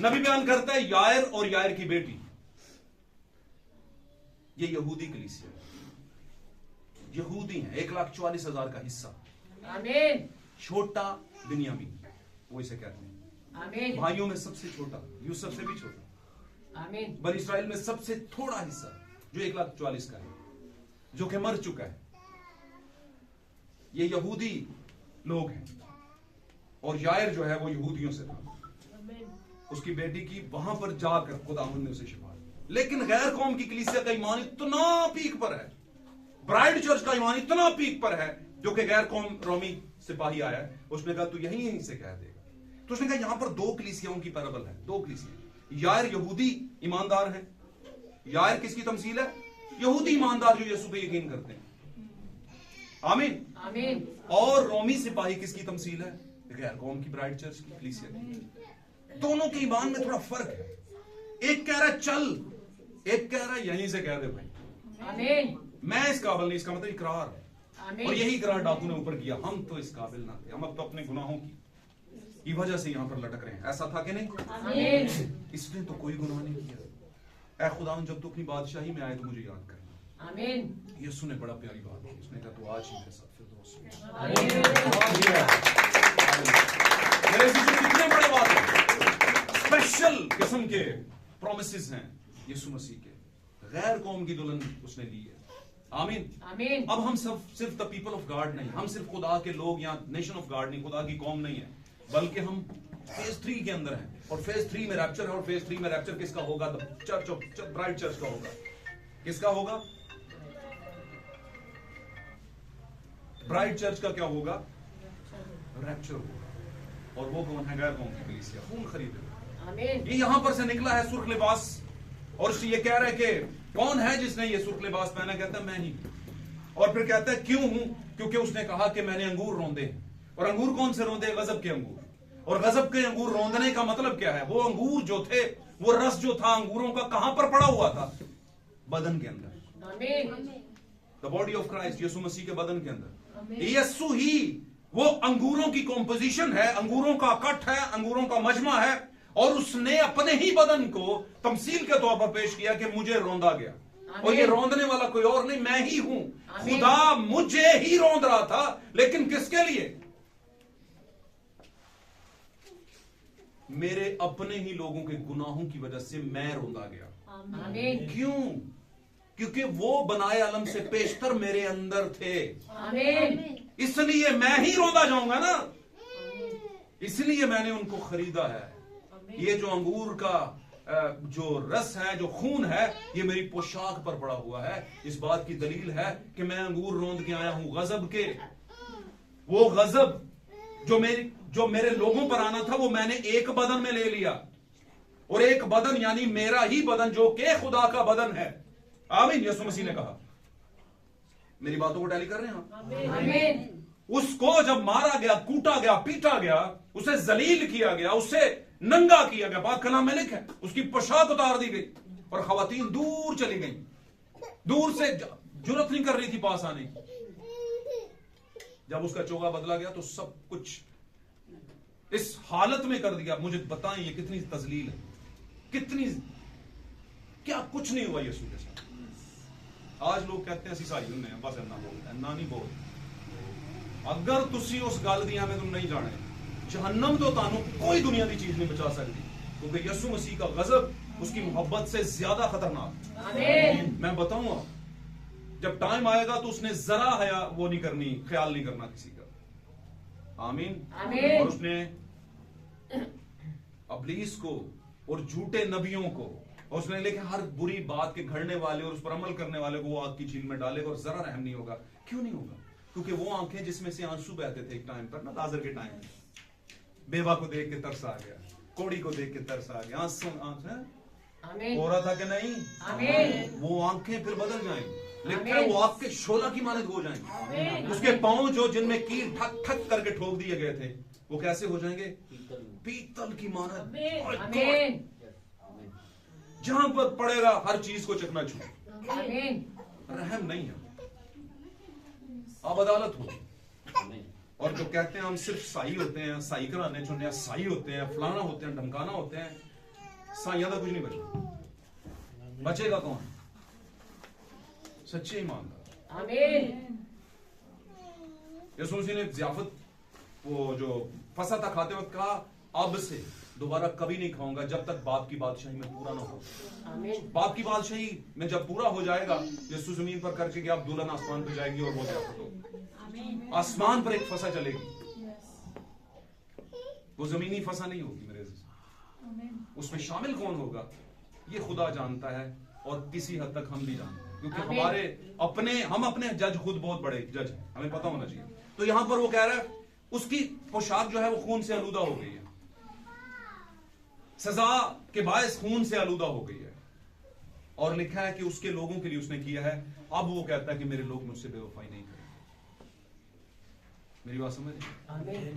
नबी बयान करता है यायर और यायर की बेटी, ये यहूदी कलीसिया, यहूदी हैं, 1,44,000 का हिस्सा। आमीन। छोटा बिन्यामीन वो इसे कहते हैं। आमीन। भाइयों में सबसे छोटा, यूसुफ से भी छोटा। आमीन। बनी इस्राएल में सबसे थोड़ा हिस्सा जो 1,44,000 का है, जो कि मर चुका है। ये यहूदी लोग हैं। और यायर जो है वो यहूदियों से था। आमीन। उसकी बेटी की वहां पर जाकर खुदावंद ने उसे शिफा दी। लेकिन गैर कौम की कलीसिया का ईमान इतना पीक पर है, ब्राइड चर्च का ईमान इतना पीक पर है, जो कि गैर कौम रोमी सिपाही आया है, उसने कहा तू यहीं से कह देगा। तो उसने कहा यहां पर दो कलीसियाओं की पैराबल है, दो कलीसिया। यायर यहूदी ईमानदार है, यायर किसकी तमसील है? यहूदी ईमानदार जो यीशु पे यकीन करते हैं। आमीन आमीन। और रोमी सिपाही किसकी तमसील है? गैर कौम की ब्राइड चर्च की कलीसिया की। दोनों के ईमान में थोड़ा फर्क है। एक कह रहा है चल, एक कह रहा है यहीं से कह दे भाई आमीन। मैं इस काबिल नहीं। इसका मतलब इकरार है। आमीन। और यही इकरार डाकू ने ऊपर किया, हम तो इस काबिल ना थे, हम अब तो अपने गुनाहों की वजह से यहां पर लटक रहे हैं। ऐसा था कि नहीं? आमीन। इसने तो कोई गुनाह नहीं किया। ऐ खुदा जब तू अपनी बादशाही में आए तो मुझे याद करना। आमीन। यीशु ने बड़ा प्यारी बात की, उसने कहा तू आज ही मेरे साथ फिरदौस में। आमीन। मेरे यीशु कितने बड़े बात है, स्पेशल किस्म के प्रोमिसेस हैं यीशु मसीह के। गैर कौम की दुल्हन उसने ली है। आमीन आमीन। अब हम सब सिर्फ द पीपल ऑफ गॉड नहीं, हम सिर्फ खुदा के लोग या नेशन ऑफ गॉड नहीं, खुदा की कौम नहीं है, बल्कि हम फेज 3 के अंदर हैं। और फेज 3 में रैप्चर है। और फेज 3 में रैप्चर किसका होगा? The church of bride church का होगा। किसका होगा? ब्राइड चर्च का क्या होगा? रैप्चर होगा। और वो कौन है? गैर कौम की कलीसिया, खून खरीदे। आमीन। ये यहां पर से निकला है सुर्ख लिबास, और ये कह रहा है कि कौन है जिसने ये सुर्ख लिबास पहना? कहता है मैं ही। और फिर कहता है क्यों हूं? क्योंकि उसने कहा कि मैंने अंगूर रौंदे हैं। और अंगूर कौन से रौंदे? गजब के अंगूर। और गजब के अंगूर रौंदने का मतलब क्या है? वो अंगूर जो थे, वो रस जो था अंगूरों का कहां पर पड़ा हुआ था? बदन के अंदर। आमीन। द बॉडी ऑफ क्राइस्ट, यीशु मसीह के बदन के अंदर। यीशु ही वो अंगूरों की कॉम्पोजिशन है, अंगूरों का कट है, अंगूरों का मजमा है। और उसने अपने ही बदन को तमसील के तौर पर पेश किया कि मुझे रौंदा गया। और ये रौंदने वाला कोई और नहीं, मैं ही हूं। खुदा मुझे ही रौंद रहा था, लेकिन किसके लिए? मेरे अपने ही लोगों के गुनाहों की वजह से मैं रौंदा गया। आमीन। क्यों? क्योंकि वो बनाए आलम से पेशतर मेरे अंदर थे। आमीन। इसलिए मैं ही रौंदा जाऊंगा ना, इसलिए मैंने उनको खरीदा है। ये जो अंगूर का जो रस है, जो खून है, ये मेरी पोशाक पर पड़ा हुआ है। इस बात की दलील है कि मैं अंगूर रौंद के आया हूं गजब के। वो गजब जो मेरे लोगों पर आना था, वो मैंने एक बदन में ले लिया। और एक बदन यानी मेरा ही बदन, जो कि खुदा का बदन है। आमीन। यीशु मसीह ने कहा। मेरी बातों को टैली कर रहे हैं? आमीन। उसको जब मारा गया, कूटा गया, पीटा गया, उसे जलील किया गया, उसे नंगा किया गया, बात कलाम में लिखा है, उसकी पोशाक उतार दी गई और खवातीन दूर चली गई, दूर से जुर्रत नहीं कर रही थी पास आने की। जब उसका चोगा बदला गया तो सब कुछ इस हालत में कर दिया। मुझे बताएं ये कितनी तजलील है, कितनी, क्या कुछ नहीं हुआ यीशु के साथ। आज लोग कहते हैं ईसाई होने हैं, बस इन्ना बोल, इन्ना नहीं बोल। अगर तुसी उस गल दियां में तुम नहीं जाने, जहन्नम तो तानू कोई दुनिया की चीज नहीं बचा सकती, क्योंकि यीशु मसीह का गजब उसकी मोहब्बत से ज्यादा खतरनाक। आमीन। मैं बताऊंगा जब टाइम आएगा तो उसने जरा हया वो नहीं करनी, ख्याल नहीं करना किसी का। आमीन। आमीन। और उसने अबलीस को और झूठे नबियों को, और उसने लेकिन हर बुरी बात के घड़ने वाले और उस पर अमल करने वाले को वो आग की झील में डालेगा और जरा रहम नहीं होगा। क्यों नहीं होगा? क्योंकि वो आंखें जिसमें से आंसू बहते थे एक टाइम पर ना, लाजर के टाइम में, बेवा को देख के तरस आ गया, कोड़ी को देख के तरस आ गया, आंसू आमीन। हो रहा था कि नहीं? आमीन। वो आंखें फिर बदल जाएंगी, लेकिन वो आग के शोला की मानद हो जाएंगे। आमीन। उसके पांव जो जिनमें कील ठक ठक करके ठोक दिए गए थे, वो कैसे हो जाएंगे? पीतल की मानद। आमीन। जहां पर पड़ेगा हर चीज को चकनाचूर। आमीन। रहम नहीं है, अब अदालत होगी। और जो कहते हैं हम सिर्फ साई होते हैं, साई कराने चुनने साई होते हैं, फलाना होते हैं, ढमकाना होते हैं, साइया का कुछ नहीं बचेगा। बचेगा कौन? सच्चे ईमानदार। आमीन। यीशु मसीह ने ज़ियाफत वो जो फसा था खाते वक्त कहा, अब से दोबारा कभी नहीं खाऊंगा जब तक बाप की बादशाही में पूरा ना हो। आमीन। बाप की बादशाही में जब पूरा हो जाएगा, यीशु जमीन पर करके कि आप दुल्हन आसमान पर जाएगी और वो ज़ियाफत होगी। आसमान पर एक फसा चलेगी। वो जमीनी फसा नहीं होगी मेरे अज़ीज़। उसमें शामिल कौन होगा ये खुदा जानता है, और किसी हद तक हम भी जानते हैं, क्योंकि हम अपने जज खुद बहुत बड़े जज हैं, हमें पता होना चाहिए। तो यहां पर वो कह रहा है उसकी पोशाक जो है वो खून से आलूदा हो गई है, सजा के बायस खून से आलूदा हो गई है, और लिखा है कि उसके लोगों के लिए उसने किया है। अब वो कहता है कि मेरे लोग मुझसे बेवफाई नहीं करेंगे। मेरी बात समझ?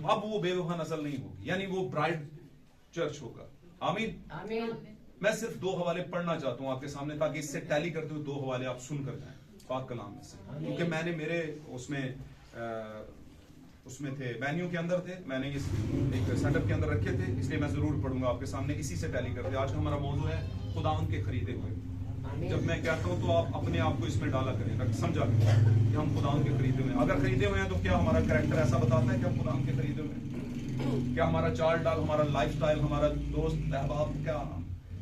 अब वो बेवफा नस्ल नहीं होगी, यानी वो ब्राइड चर्च होगा। आमीन आमीन। मैं सिर्फ 2 हवाले पढ़ना चाहता हूं आपके सामने, ताकि इससे टैली करते हुए 2 हवाले आप सुनकर जाएं पाक कलाम में से, क्योंकि मैंने मेरे उसमें थे, मेन्यू के अंदर थे, मैंने इस एक सेटअप के अंदर रखे थे, इसलिए मैं जरूर पढ़ूंगा आपके सामने, इसी से टैली करते। आज का हमारा मौजू है खुदावंद के खरीदे हुए। जब मैं कहता हूं तो आप अपने आप को इसमें डाला करें, समझा कि हम खुदावंद के खरीदे हुए हैं। अगर खरीदे हुए हैं तो क्या हमारा कैरेक्टर ऐसा बताता है कि हम खुदावंद के खरीदे हुए हैं? क्या हमारा चाल डाल, हमारा लाइफस्टाइल, हमारा दोस्त अहबाब क्या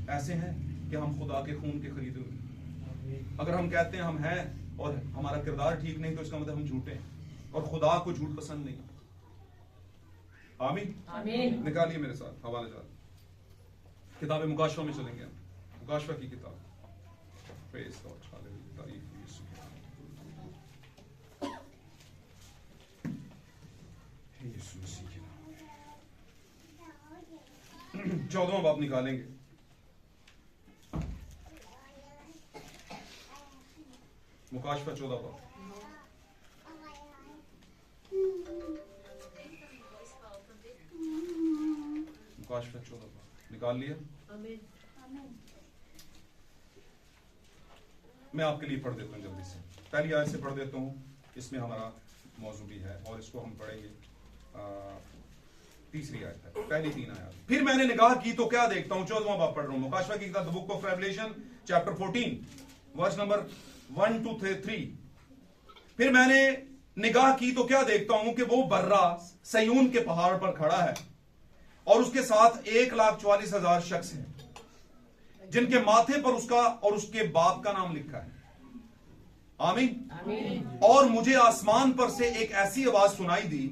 ऐसे हैं कि हम खुदा के खून के खरीदे हुए? अगर हम कहते हैं हम हैं और हमारा किरदार ठीक नहीं, तो इसका मतलब हम झूठे हैं, और खुदा को झूठ पसंद नहीं। आमीन आमीन। निकालिए मेरे साथ हवाले जात, किताब मुकाशवा में चलेंगे हम। मुकाशवा की किताब, प्रेज़ गॉड, हालेलुया, तारीफ यीशु मसीह के नाम। 14वां बाब निकालेंगे। मुकाशवा 14 बाब। मुकाशवा 14 बाब निकाल लिया? मैं आपके लिए पढ़ देता हूं जल्दी से, पहली आयत से पढ़ देता हूं, इसमें हमारा मौजू भी है, और इसको हम पढ़ेंगे। तीसरी आयत है, पहली 3 आयत। फिर मैंने निगाह की तो क्या देखता हूं, 14वां बाब पढ़ रहा हूं, मुकाशवा की किताब, the book of Revelation chapter 14 verse number 1 to 3। फिर मैंने निगाह की तो क्या देखता हूं कि वो बर्रा सयून के पहाड़ पर खड़ा है, और उसके साथ 1,44,000 शख्स हैं, जिनके माथे पर उसका और उसके बाप का नाम लिखा है। आमीन आमीन। और मुझे आसमान पर से एक ऐसी आवाज सुनाई दी,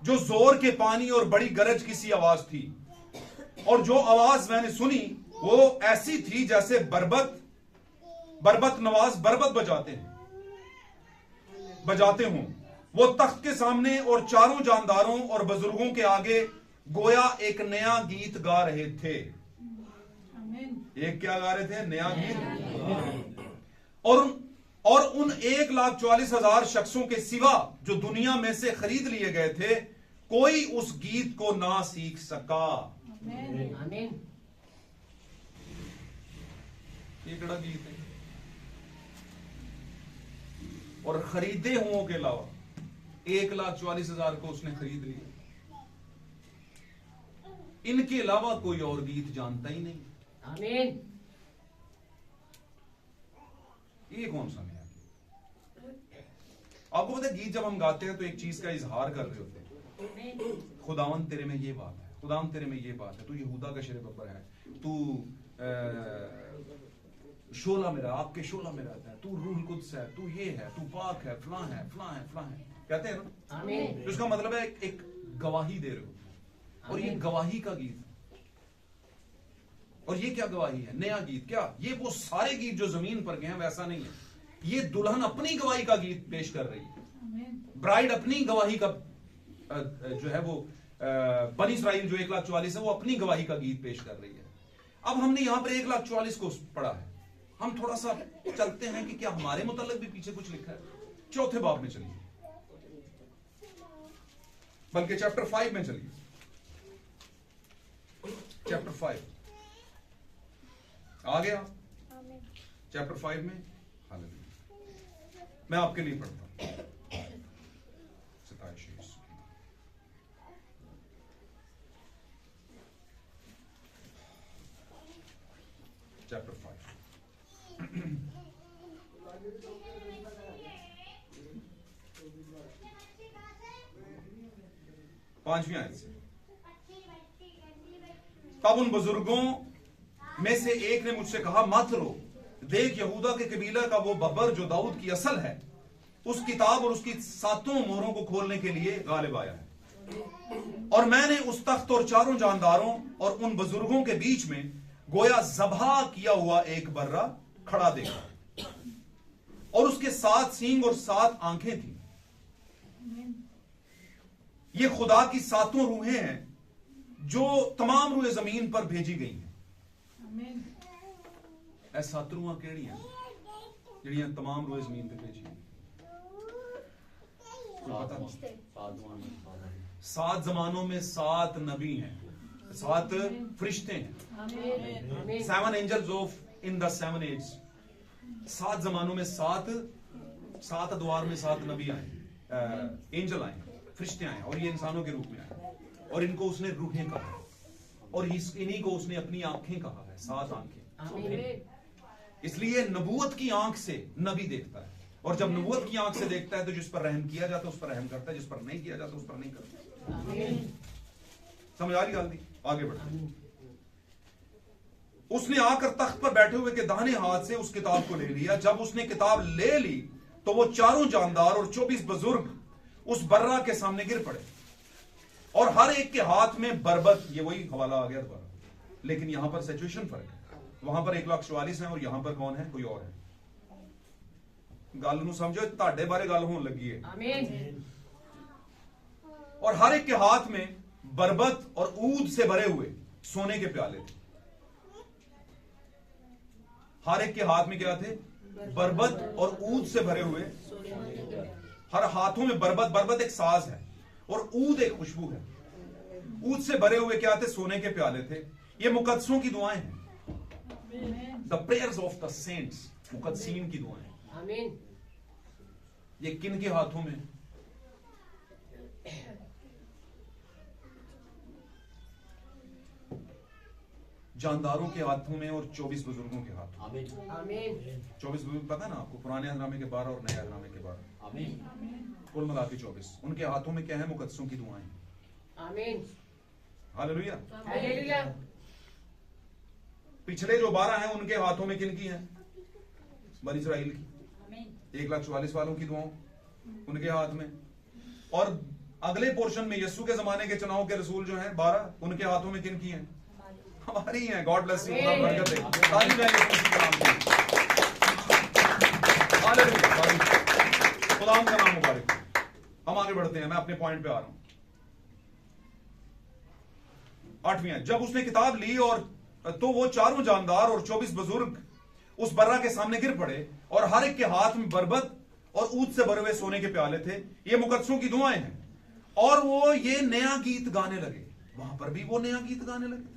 जो जोर के पानी और बड़ी गरज की सी आवाज थी, और जो आवाज मैंने सुनी वो ऐसी थी जैसे बरबत नवाज बरबत बजाते हों। वो तख्त के सामने और चारों जानदारों और बुजुर्गों के आगे गोया एक नया गीत गा रहे थे। एक क्या गा रहे थे? नया गीत। और उन 1,44,000 शख्सों के सिवा जो दुनिया में से खरीद लिए गए थे, कोई उस गीत को ना सीख सका। आमीन। ये कड़ा गीत है, और खरीदे हुओं के अलावा 1,44,000 को उसने खरीद लिया। इनके अलावा कोई और गीत जानता ही नहीं। आमीन। ये कौन सा नया गीत? आपको पता है, गीत जब हम गाते हैं तो एक चीज का इजहार कर रहे होते हैं। खुदावंद तेरे में ये बात है, खुदावंद तेरे में ये बात है, तू यहूदा का शेर बब्बर है, तू शोला में रहा, आपके शोला में रहता है, तू रूह कुद्स है, तू ये है, तू पाक है, फलां है, फलां है, फलां है, कहते हैं ना। आमीन। तो इसका मतलब है एक गवाही दे रहे हो, और ये गवाही का गीत। और ये क्या गवाही है? नया गीत। क्या ये वो सारे गीत जो जमीन पर गए हैं? वैसा नहीं है। ये दुल्हन अपनी गवाही का गीत पेश कर रही है। ब्राइड अपनी गवाही का जो है वो बनी इस्राइल जो 1,44,000 है, वो अपनी गवाही का गीत पेश कर रही है। अब हमने यहां पर 1,44,000 को पढ़ा है, हम थोड़ा सा चलते हैं कि क्या हमारे मुताल्लिक भी पीछे कुछ लिखा है। 4थे बाब में चलिए, बल्कि चैप्टर 5 में चलिए। चैप्टर 5 आ गया, चैप्टर 5 में। हालेलुया। मैं आपके लिए पढ़ता हूं। चैप्टर 5 5वीं आयत से। तब उन बुजुर्गों में से एक ने मुझसे कहा, मत रो, देख यहूदा के कबीला का वो बब्बर जो दाऊद की असल है, उस किताब और उसकी 7 मोहरों को खोलने के लिए गालिब आया है। और मैंने उस तख्त और चारों जानदारों और उन बुजुर्गों के बीच में गोया ज़बह किया हुआ एक बर्रा खड़ा देखा, और उसके 7 सींग और 7 आंखें थी। ये खुदा की 7 रूहें हैं जो तमाम रूहें जमीन पर भेजी गई हैं। ऐ 7 रूहां केड़ियां जिहड़ियां तमाम रूहें जमीन पर भेजी गई? पता नहीं। 7 जमानों में 7 नबी हैं, 7 फरिश्ते हैं। 7 angels of in the 7 age. 7 जमानों में 7 अदवार में 7 नबी आए, एंजल आए, फरिश्ते आए, और ये इंसानों के रूप में आए, और इनको उसने रूहें कहा, और इन्हीं को उसने अपनी आंखें कहा है, 7 आंखें। इसलिए नबूवत की आंख से नबी देखता है, और जब नबूवत की आंख से देखता है तो जिस पर रहम किया जाता है उस पर रहम करता है, जिस पर नहीं किया जाता उस पर नहीं करता। समझ आ रही गल? आगे बढ़ते। उसने आकर तख्त पर बैठे हुए के दाहिने हाथ से उस किताब को ले लिया। जब उसने किताब ले ली तो वो चारों जानदार और 24 बुजुर्ग उस बर्रा के सामने गिर पड़े, और हर एक के हाथ में बरबत। ये वही हवाला आ गया दोबारा, लेकिन यहां पर सिचुएशन फर्क है। वहां पर 1,44,000 है और यहां पर कौन है? कोई और है। गल नूं समझो, ताड़े बारे गल होने लगी है। आमीन। और हर एक के हाथ में बरबत और ऊद से भरे हुए सोने के प्याले थे। हर एक के हाथ में क्या थे? बरबत और ऊद से भरे हुए। हर हाथों में बरबत। बरबत एक साज है और ऊद एक खुशबू है। ऊद से भरे हुए क्या थे? सोने के प्याले थे। ये मुकद्दसों की दुआएं हैं, the prayers of the saints, मुकद्दसीन की दुआएं। आमीन। ये किन के हाथों में? जानदारों के हाथों में और 24 बुजुर्गों के हाथों में। आमीन। 24 बुजुर्ग पता है ना आपको? पुराने अहदनामे के 12 और नए अहदनामे के 12। आमीन। कुल मिला के 24। उनके हाथों में क्या है? मुकद्दसों की दुआएं। आमीन। हालेलुया। हालेलुया। पिछले जो 12 हैं उनके हाथों में किन की हैं? बनी इस्राइल की। 1,44,000 वालों की दुआओं उनके हाथ में। और अगले पोर्शन में यीशु के जमाने के चुनाव के रसूल जो हैं 12, उनके हाथों में किन की हैं? हमारी हैं। God bless you. खुदा बरकत दे। तारीफ है यीशु मसीह के नाम की। हालेलुया। खुदा का नाम मुबारक। हम आगे बढ़ते हैं, मैं अपने पॉइंट पे आ रहा हूं। 8वीं। जब उसने किताब ली और तो वो चारों जानदार और 24 बुजुर्ग उस बर्रा के सामने गिर पड़े, और हर एक के हाथ में बरबत और ऊद से भरे हुए सोने के प्याले थे। ये मुकद्दसों की दुआएं हैं। और वो ये नया गीत गाने लगे। वहां पर भी वो नया गीत गाने लगे,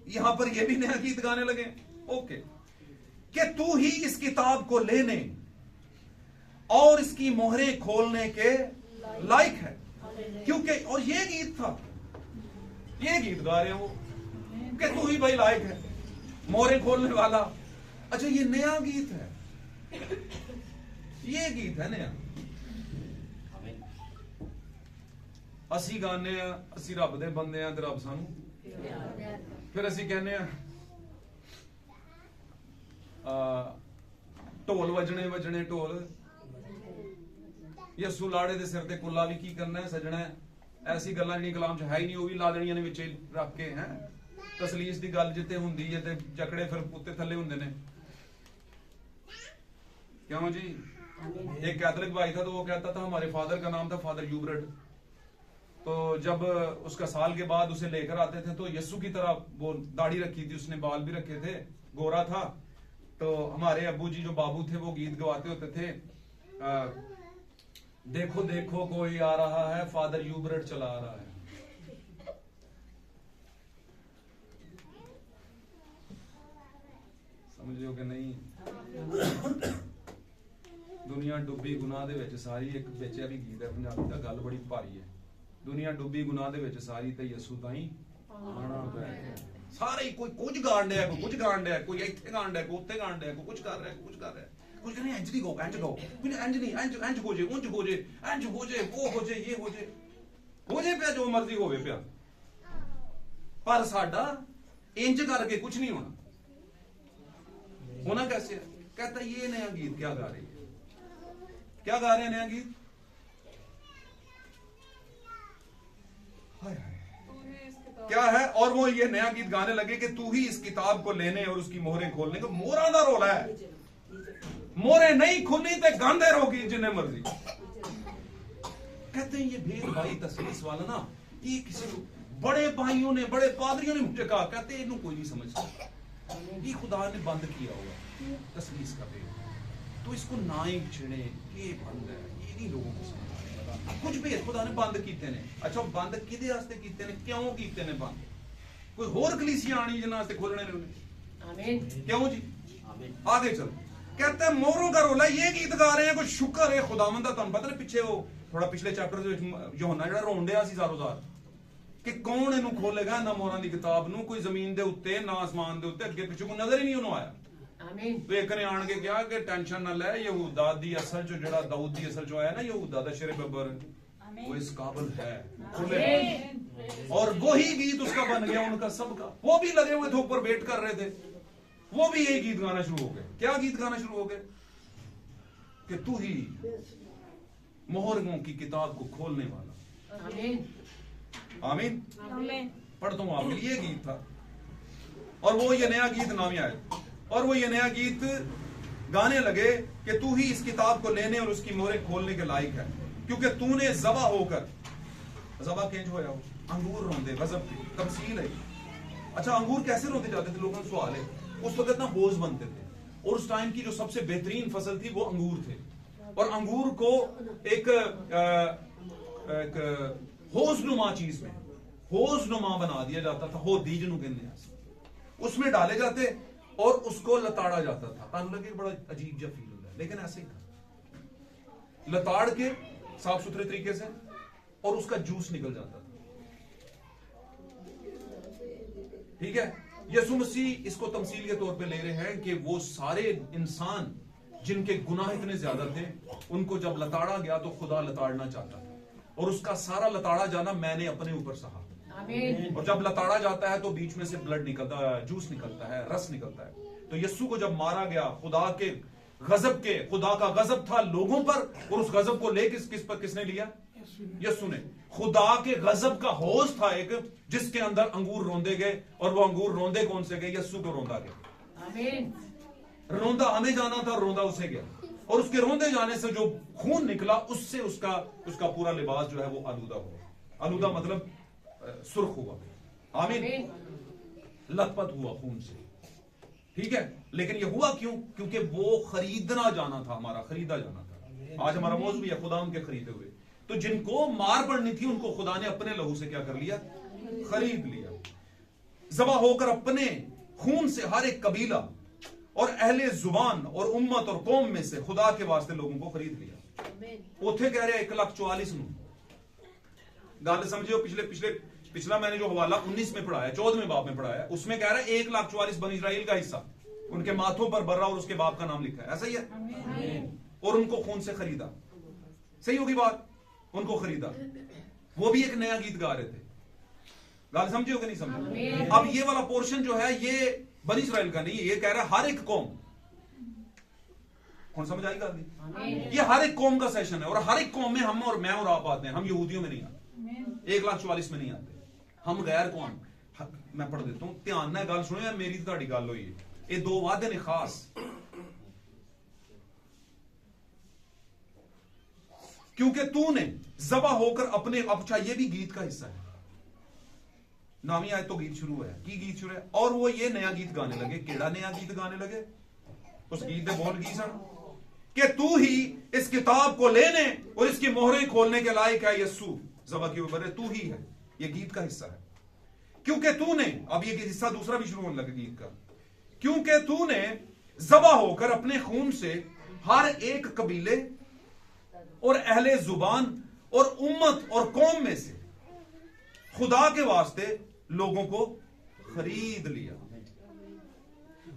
यहां पर ये भी नया गीत गाने लगे। ओके, कि तू ही इस किताब को लेने और इसकी मोहरें खोलने के लायक है, क्योंकि और ये गीत था, ये गीत गा रहे हैं वो कि तू ही भाई लायक है, मोहरें खोलने वाला। अच्छा, ये नया गीत है, ये गीत है नया। असी गाने असी रब दे बंदे हैं ते रब सानू फिर असी कहने ढोल वजने वजने ढोल, यसू लाड़े दे सिर ते कुल्ला भी की करना है सजना। ऐसी गल्लां जिहड़ियां कलाम च है ही नहीं वो भी ला देनियां ने विच रख के। हैं तसलीस दी गल जिते हुंदी है ते जकड़े फिर उत्ते थल्ले हुंदे ने। क्यों जी? एक कैथोलिक भाई था तो वो कहता था हमारे फादर का नाम था फादर यूबरट, तो जब उसका साल के बाद उसे लेकर आते थे तो यीशु की तरह वो दाढ़ी रखी थी, उसने बाल भी रखे थे, गोरा था। तो हमारे अब्बू जी जो बाबू थे वो गीत गवाते होते थे, देखो देखो कोई आ रहा है, फादर यूबरट चला आ रहा है। समझ लो कि नहीं? दुनिया डुब्बी गुनाह दे विच सारी, एक बेचे भी गीत है पंजाबी दा, गल बड़ी भारी है। दुनिया डुब्बी गुनाह दे विच सारी ते यसू ताई आना पै। सारे ही कोई कुछ गाण डया, कोई कुछ गाण डया, कोई इत्थे गाण डया, कोई उत्थे गाण डया, कोई कुछ कर रहा है, कोई कुछ कर रहा है। कुछ नहीं, इंज नहीं गो, इंज गो, कोई इंज नहीं, इंज हो जे, उंज हो जे, इंज हो जे, वो हो जे, ये हो जे पिया, जो मर्जी होवे पिया, पर साडा इंज करके कुछ नहीं होना। होना कैसे है? कहता ये नया गीत क्या गा रही है? क्या गा रहे हैं नया गीत? हाय हाय क्या है। और वो ये नया गीत गाने लगे कि तू ही इस किताब को लेने और उसकी मोहरें खोलने को। मोरा दा रोला है, मोरे नहीं खुली ते गांधे रोगी जिन्हें मर्जी। कहते हैं ये भेद भाई तस्लीस वाला ना, ये किसी बड़े भाइयों ने, बड़े पादरियों ने मुझे कहा, कहते इन्हों कोई नहीं समझ सकता, ये खुदा ने बंद किया होगा तस्लीस का भेद, तो इसको ना ही छिड़े, ये बंद है, ये नहीं लोगों को समझ आएगा। कुछ भेद खुदा ने बंद कीते ने। अच्छा बंद किदे वास्ते कीते ने, क्यों कीते ने बंद? कोई होर कलीसिया आनी जिन्हां वास्ते खोलने ने उन्हें। आमीन। क्यों जी? आमीन। आगे चल। कहते हैं मोरों का रोला, ये गीत गा रहे हैं, कोई शुक्र है खुदावंद दा। तुहानू पता नहीं पिछे वो थोड़ा पिछले चैप्टर दे विच यूहन्ना जेड़ा रोन डिया सी सारो सार कि कौन इनू खोलेगा ना मोहरां दी किताब नू, कोई जमीन दे उत्ते ना आसमान दे उत्ते, अगे पिछे कोई नजर ही नहीं उन्होंने आया। आमीन। तो एक ने आन के कहा कि टेंशन ना ले, यहूदा दी असल चो जेड़ा दाऊद दी असल चो आया ना, यहूदा दा शेरे बब्बर, वो इस काबिल है। और वही गीत उसका बन गया उनका सबका। वो भी लगे हुए थे ऊपर वेट कर रहे थे, वो भी यही गीत गाना शुरू हो गए। क्या गीत गाना शुरू हो गए? कि तू ही मोहरों की किताब को खोलने वाला। आमीन। आमीन। पढ़ता हूं आपके लिए, ये गीत था। और वो ये नया गीत नामी आए, और वो ये नया गीत गाने लगे कि तू ही इस किताब को लेने और उसकी मोहरें खोलने के लायक है, क्योंकि तूने ज़बा होकर, ज़बा केंज होया हो, अंगूर रोंदे गजब की तमसील है। अच्छा अंगूर कैसे रोते जाते थे? लोगों का सवाल है। उस वक्त ना बोझ बनते थे, और उस टाइम की जो सबसे बेहतरीन फसल थी वो अंगूर थे। और अंगूर को एक होजनुमा चीज में, होजनुमा बना दिया जाता था, हो दीजनू कहने, उसमें डाले जाते और उसको लताड़ा जाता था। तानु लगे बड़ा अजीब जा फील होता है, लेकिन ऐसे ही था। लताड़ के साफ सुथरे तरीके से, और उसका जूस निकल जाता था। ठीक है, यीशु मसीह इसको तमसील के तौर पे ले रहे हैं कि वो सारे इंसान जिनके गुनाह इतने ज्यादा थे, उनको जब लताड़ा गया तो खुदा लताड़ना चाहता था, और उसका सारा लताड़ा जाना मैंने अपने ऊपर सहा। आमीन। और जब लताड़ा जाता है तो बीच में से ब्लड निकलता है, जूस निकलता है, रस निकलता है। तो यीशु को जब मारा गया, खुदा के गजब के, खुदा का गजब था लोगों पर, और उस गजब को ले किस पर किसने लिया? यीशु ने। खुदा के गजब का होश था एक, जिसके अंदर अंगूर रोंदे गए, और वो अंगूर रोंदे कौन से गए? यीशु को रोंदा गया। आमीन। रोंदा हमें जाना था, रोंदा उसे गया, और उसके रोंदे जाने से जो खून निकला, उससे उसका पूरा लिबास जो है वो आलूदा हुआ। आलूदा मतलब सुर्ख हुआ। आमीन। लथपथ हुआ खून से। ठीक है, लेकिन ये हुआ क्यों? क्योंकि वो खरीदना जाना था, हमारा खरीदा जाना था। आज हमारा मौजू भी है खुदा उनके खरीदे हुए। तो जिनको मार पड़नी थी उनको खुदा ने अपने लहू से क्या कर लिया? खरीद लिया। ज़बा होकर अपने खून से हर एक कबीला और अहले जुबान और उम्मत और कौम में से खुदा के वास्ते लोगों को खरीद लिया। उथे कह रहे 1,44,000 गल समझियो। पिछला मैंने जो हवाला 19 में पढ़ाया, 14वें बाब में पढ़ाया, उसमें कह रहा है 1,44,000 बनी इस्राएल का हिस्सा, उनके माथों पर बर्रा और उसके बाप का नाम लिखा है। ऐसा ही है। और उनको खून से खरीदा। सही होगी बात? उनको खरीदा। वो भी एक नया गीत गा रहे थे। गल समझे हो कि नहीं समझे? अब ये वाला पोर्शन जो है ये बनी इस्राएल का नहीं, ये कह रहा है हर एक कौम। कौन समझ आई गल? ये हर एक कौम का सेशन है, और हर एक कौम में हम और मैं और आप आते हैं। हम यहूदियों में नहीं आते, 1,44,000 में नहीं आते, हम गैर कौम। मैं पढ़ देता हूं, ध्यान ना गल सुनो, मेरी तो तुहाडी गल होई है। ये दो वादे ने खास, क्योंकि तूने ज़बा होकर अपने, अच्छा ये भी गीत का हिस्सा है। नामी आयत तो गीत शुरू है, की गीत शुरू है, और वो ये नया गीत गाने लगे। केड़ा नया गीत गाने लगे? उस गीत दे बोल की सन कि तू ही इस किताब को लेने और इसकी मोहरें खोलने के लायक है। यीशु ज़बा के ऊपर है, तू ही है। ये गीत का हिस्सा है। क्योंकि तूने, अब ये हिस्सा दूसरा भी शुरू होने लगे गीत का, क्योंकि तूने ज़बा होकर अपने खून से हर एक कबीले और अहले जुबान और उम्मत और कौम में से खुदा के वास्ते लोगों को खरीद लिया,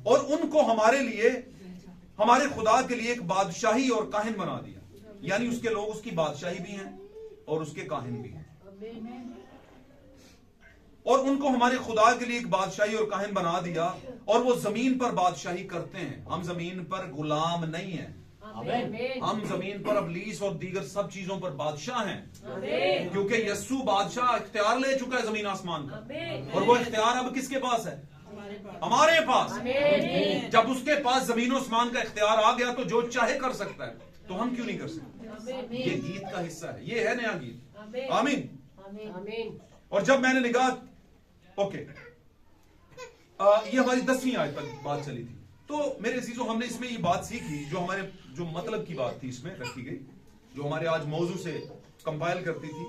और उनको हमारे लिए, हमारे खुदा के लिए एक बादशाही और काहिन बना दिया। यानी उसके लोग उसकी बादशाही भी हैं और उसके काहिन भी हैं। और उनको हमारे खुदा के लिए एक बादशाही और काहिन बना दिया, और वो जमीन पर बादशाही करते हैं। हम जमीन पर गुलाम नहीं हैं, आमीन हम जमीन पर अब लीस और दीगर सब चीजों पर बादशाह हैं, आमीन क्योंकि यस्सु बादशाह इख्तियार ले चुका है जमीन आसमान का, आमीन और वो इख्तियार अब किसके पास है? हमारे पास। आमीन जब उसके पास जमीन आसमान का इख्तियार आ गया तो जो चाहे कर सकता है, तो हम क्यों नहीं कर सकते? ये गीत का हिस्सा है, ये है नया गीत। आमीन। आमीन और जब मैंने निगाह, ओके, ये हमारी 10वीं आयत तक बात चली थी। तो मेरे अजीजों, हमने इसमें ये बात सीखी जो हमारे जो मतलब की बात थी इसमें रखी गई, जो हमारे आज मौजू से कंपाइल करती थी,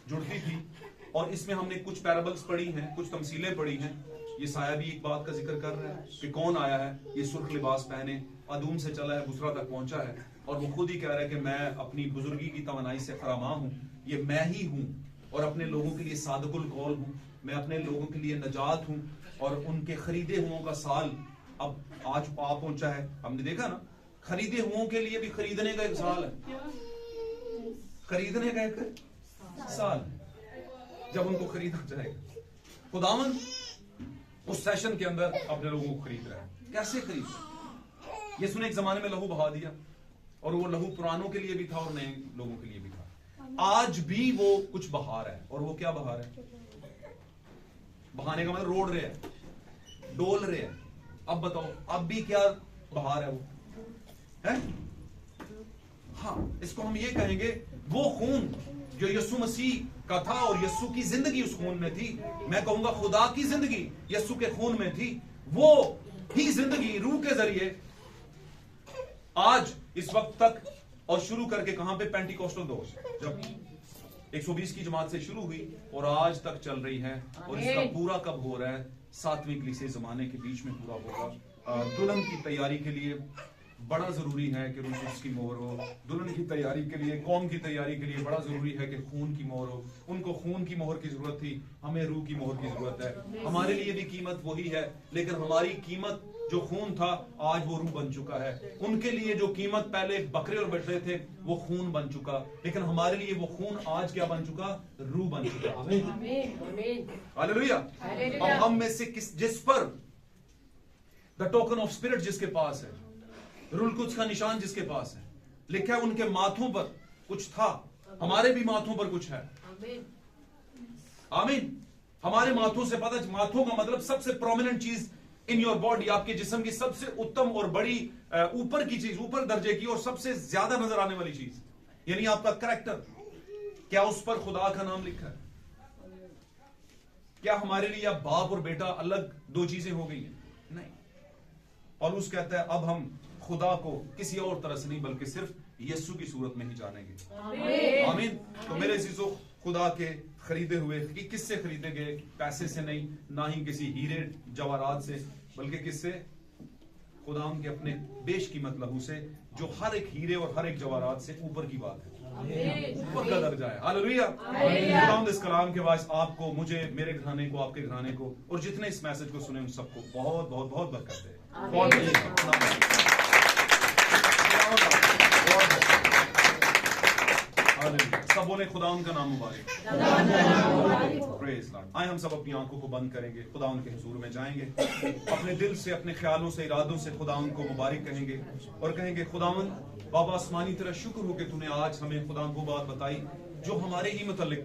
जुड़ती थी। और इसमें हमने कुछ पैराबल्स पढ़ी हैं, कुछ तमसीलें पढ़ी हैं। ये साया भी एक बात का जिक्र कर रहा है कि कौन आया है, ये सुर्ख लिबास पहने अदूम से चला है, बुसरा तक पहुंचा है, और वो खुद ही कह रहा है कि मैं अपनी बुजुर्गी की तवानाई से फरामा हूं, ये मैं ही हूं, और अपने लोगों के लिए सादकुल कौल हूं, मैं अपने लोगों के लिए नजात हूं, और उनके खरीदे हुओं का साल अब आज आ पहुंचा है। हमने देखा ना, खरीदे हुओं के लिए भी खरीदने का एक साल है, खरीदने का एक साल है, जब उनको खरीदा जाएगा। खुदावन उस सेशन के अंदर अपने लोगों को खरीद रहा है। कैसे खरीद? यीशु ने एक जमाने में लहू बहा दिया, और वो लहू पुरानों के लिए भी था और नए लोगों के लिए भी था। आज भी वो कुछ बहा रहा है, और वो क्या बहा रहा है? बहाने का मतलब रोड रहे हैं, डोल रहे हैं। अब बताओ, अब भी क्या बहा रहा है वो है? हाँ, इसको हम ये कहेंगे, वो खून जो यीशु मसीह का था और यीशु की जिंदगी उस खून में थी, मैं कहूंगा खुदा की जिंदगी यीशु के खून में थी, वो ही जिंदगी रूह के जरिए आज इस वक्त तक, और शुरू करके कहां पे? पेंटिकोस्टल दौर, जब 120 की जमात से शुरू हुई और आज तक चल रही है। और इसका पूरा कब हो रहा है? 7वीं कलीसिया जमाने के बीच में पूरा होगा। दुल्हन की तैयारी के लिए बड़ा जरूरी है कि रूह कुद्स की मोहर हो। दुल्हन की तैयारी के लिए, कौम की तैयारी के लिए बड़ा जरूरी है कि खून की मोहर हो। उनको खून की मोहर की जरूरत थी, हमें रूह की मोहर की जरूरत है। हमारे लिए भी कीमत वही है, लेकिन हमारी कीमत जो खून था आज वो रूह बन चुका है। उनके लिए जो कीमत पहले बकरे और बछड़े थे वो खून बन चुका, लेकिन हमारे लिए वो खून आज क्या बन चुका? रूह बन चुका। हालेलुया। अब हम में से जिस पर द टोकन ऑफ स्पिरिट जिसके पास है, रूह कुद्स का निशान जिसके पास है, लिखा है उनके माथों पर कुछ था, हमारे भी माथों पर कुछ है। आमीन। हमारे माथों से पता, माथों का मतलब सबसे प्रोमिनेंट चीज इन योर बॉडी, आपके जिस्म की सबसे उत्तम और बड़ी ऊपर की चीज, ऊपर दर्जे की और सबसे ज्यादा नजर आने वाली चीज, यानी आपका कैरेक्टर। क्या उस पर खुदा का नाम लिखा है? क्या हमारे लिए अब बाप और बेटा अलग दो चीजें हो गई हैं? नहीं। पौलुस कहता है अब हम खुदा को किसी और तरह से नहीं बल्कि सिर्फ यीशु की सूरत में ही जानेंगे। आमीन। तो मेरे अजीजों, खुदा के खरीदे हुए, कि किससे खरीदे गए? पैसे से नहीं, ना ही किसी हीरे जवाहरात से, बल्कि किससे? खुदाम के अपने बेशकीमत लहू से, जो हर एक हीरे और हर एक जवाहरात से ऊपर की बात है, ऊपर का दर्जा है। हालेलुया। खुदावंद इस कलाम के वास्ते आपको, मुझे, मेरे घराने को, आपके घराने को और जितने इस मैसेज को सुने उन सबको बहुत बहुत बहुत बरकत दे। सब बोले खुदा उनका नाम मुबारक। Praise Lord. आए हम सब अपनी आंखों को बंद करेंगे, खुदा उनके हुजूर में जाएंगे, अपने दिल से, अपने ख्यालों से, इरादों से खुदा उनको मुबारक कहेंगे और कहेंगे खुदावन बाबा आसमानी तेरा शुक्र हो कि तूने आज हमें खुदा वो बात बताई जो हमारे ही मुतल्लिक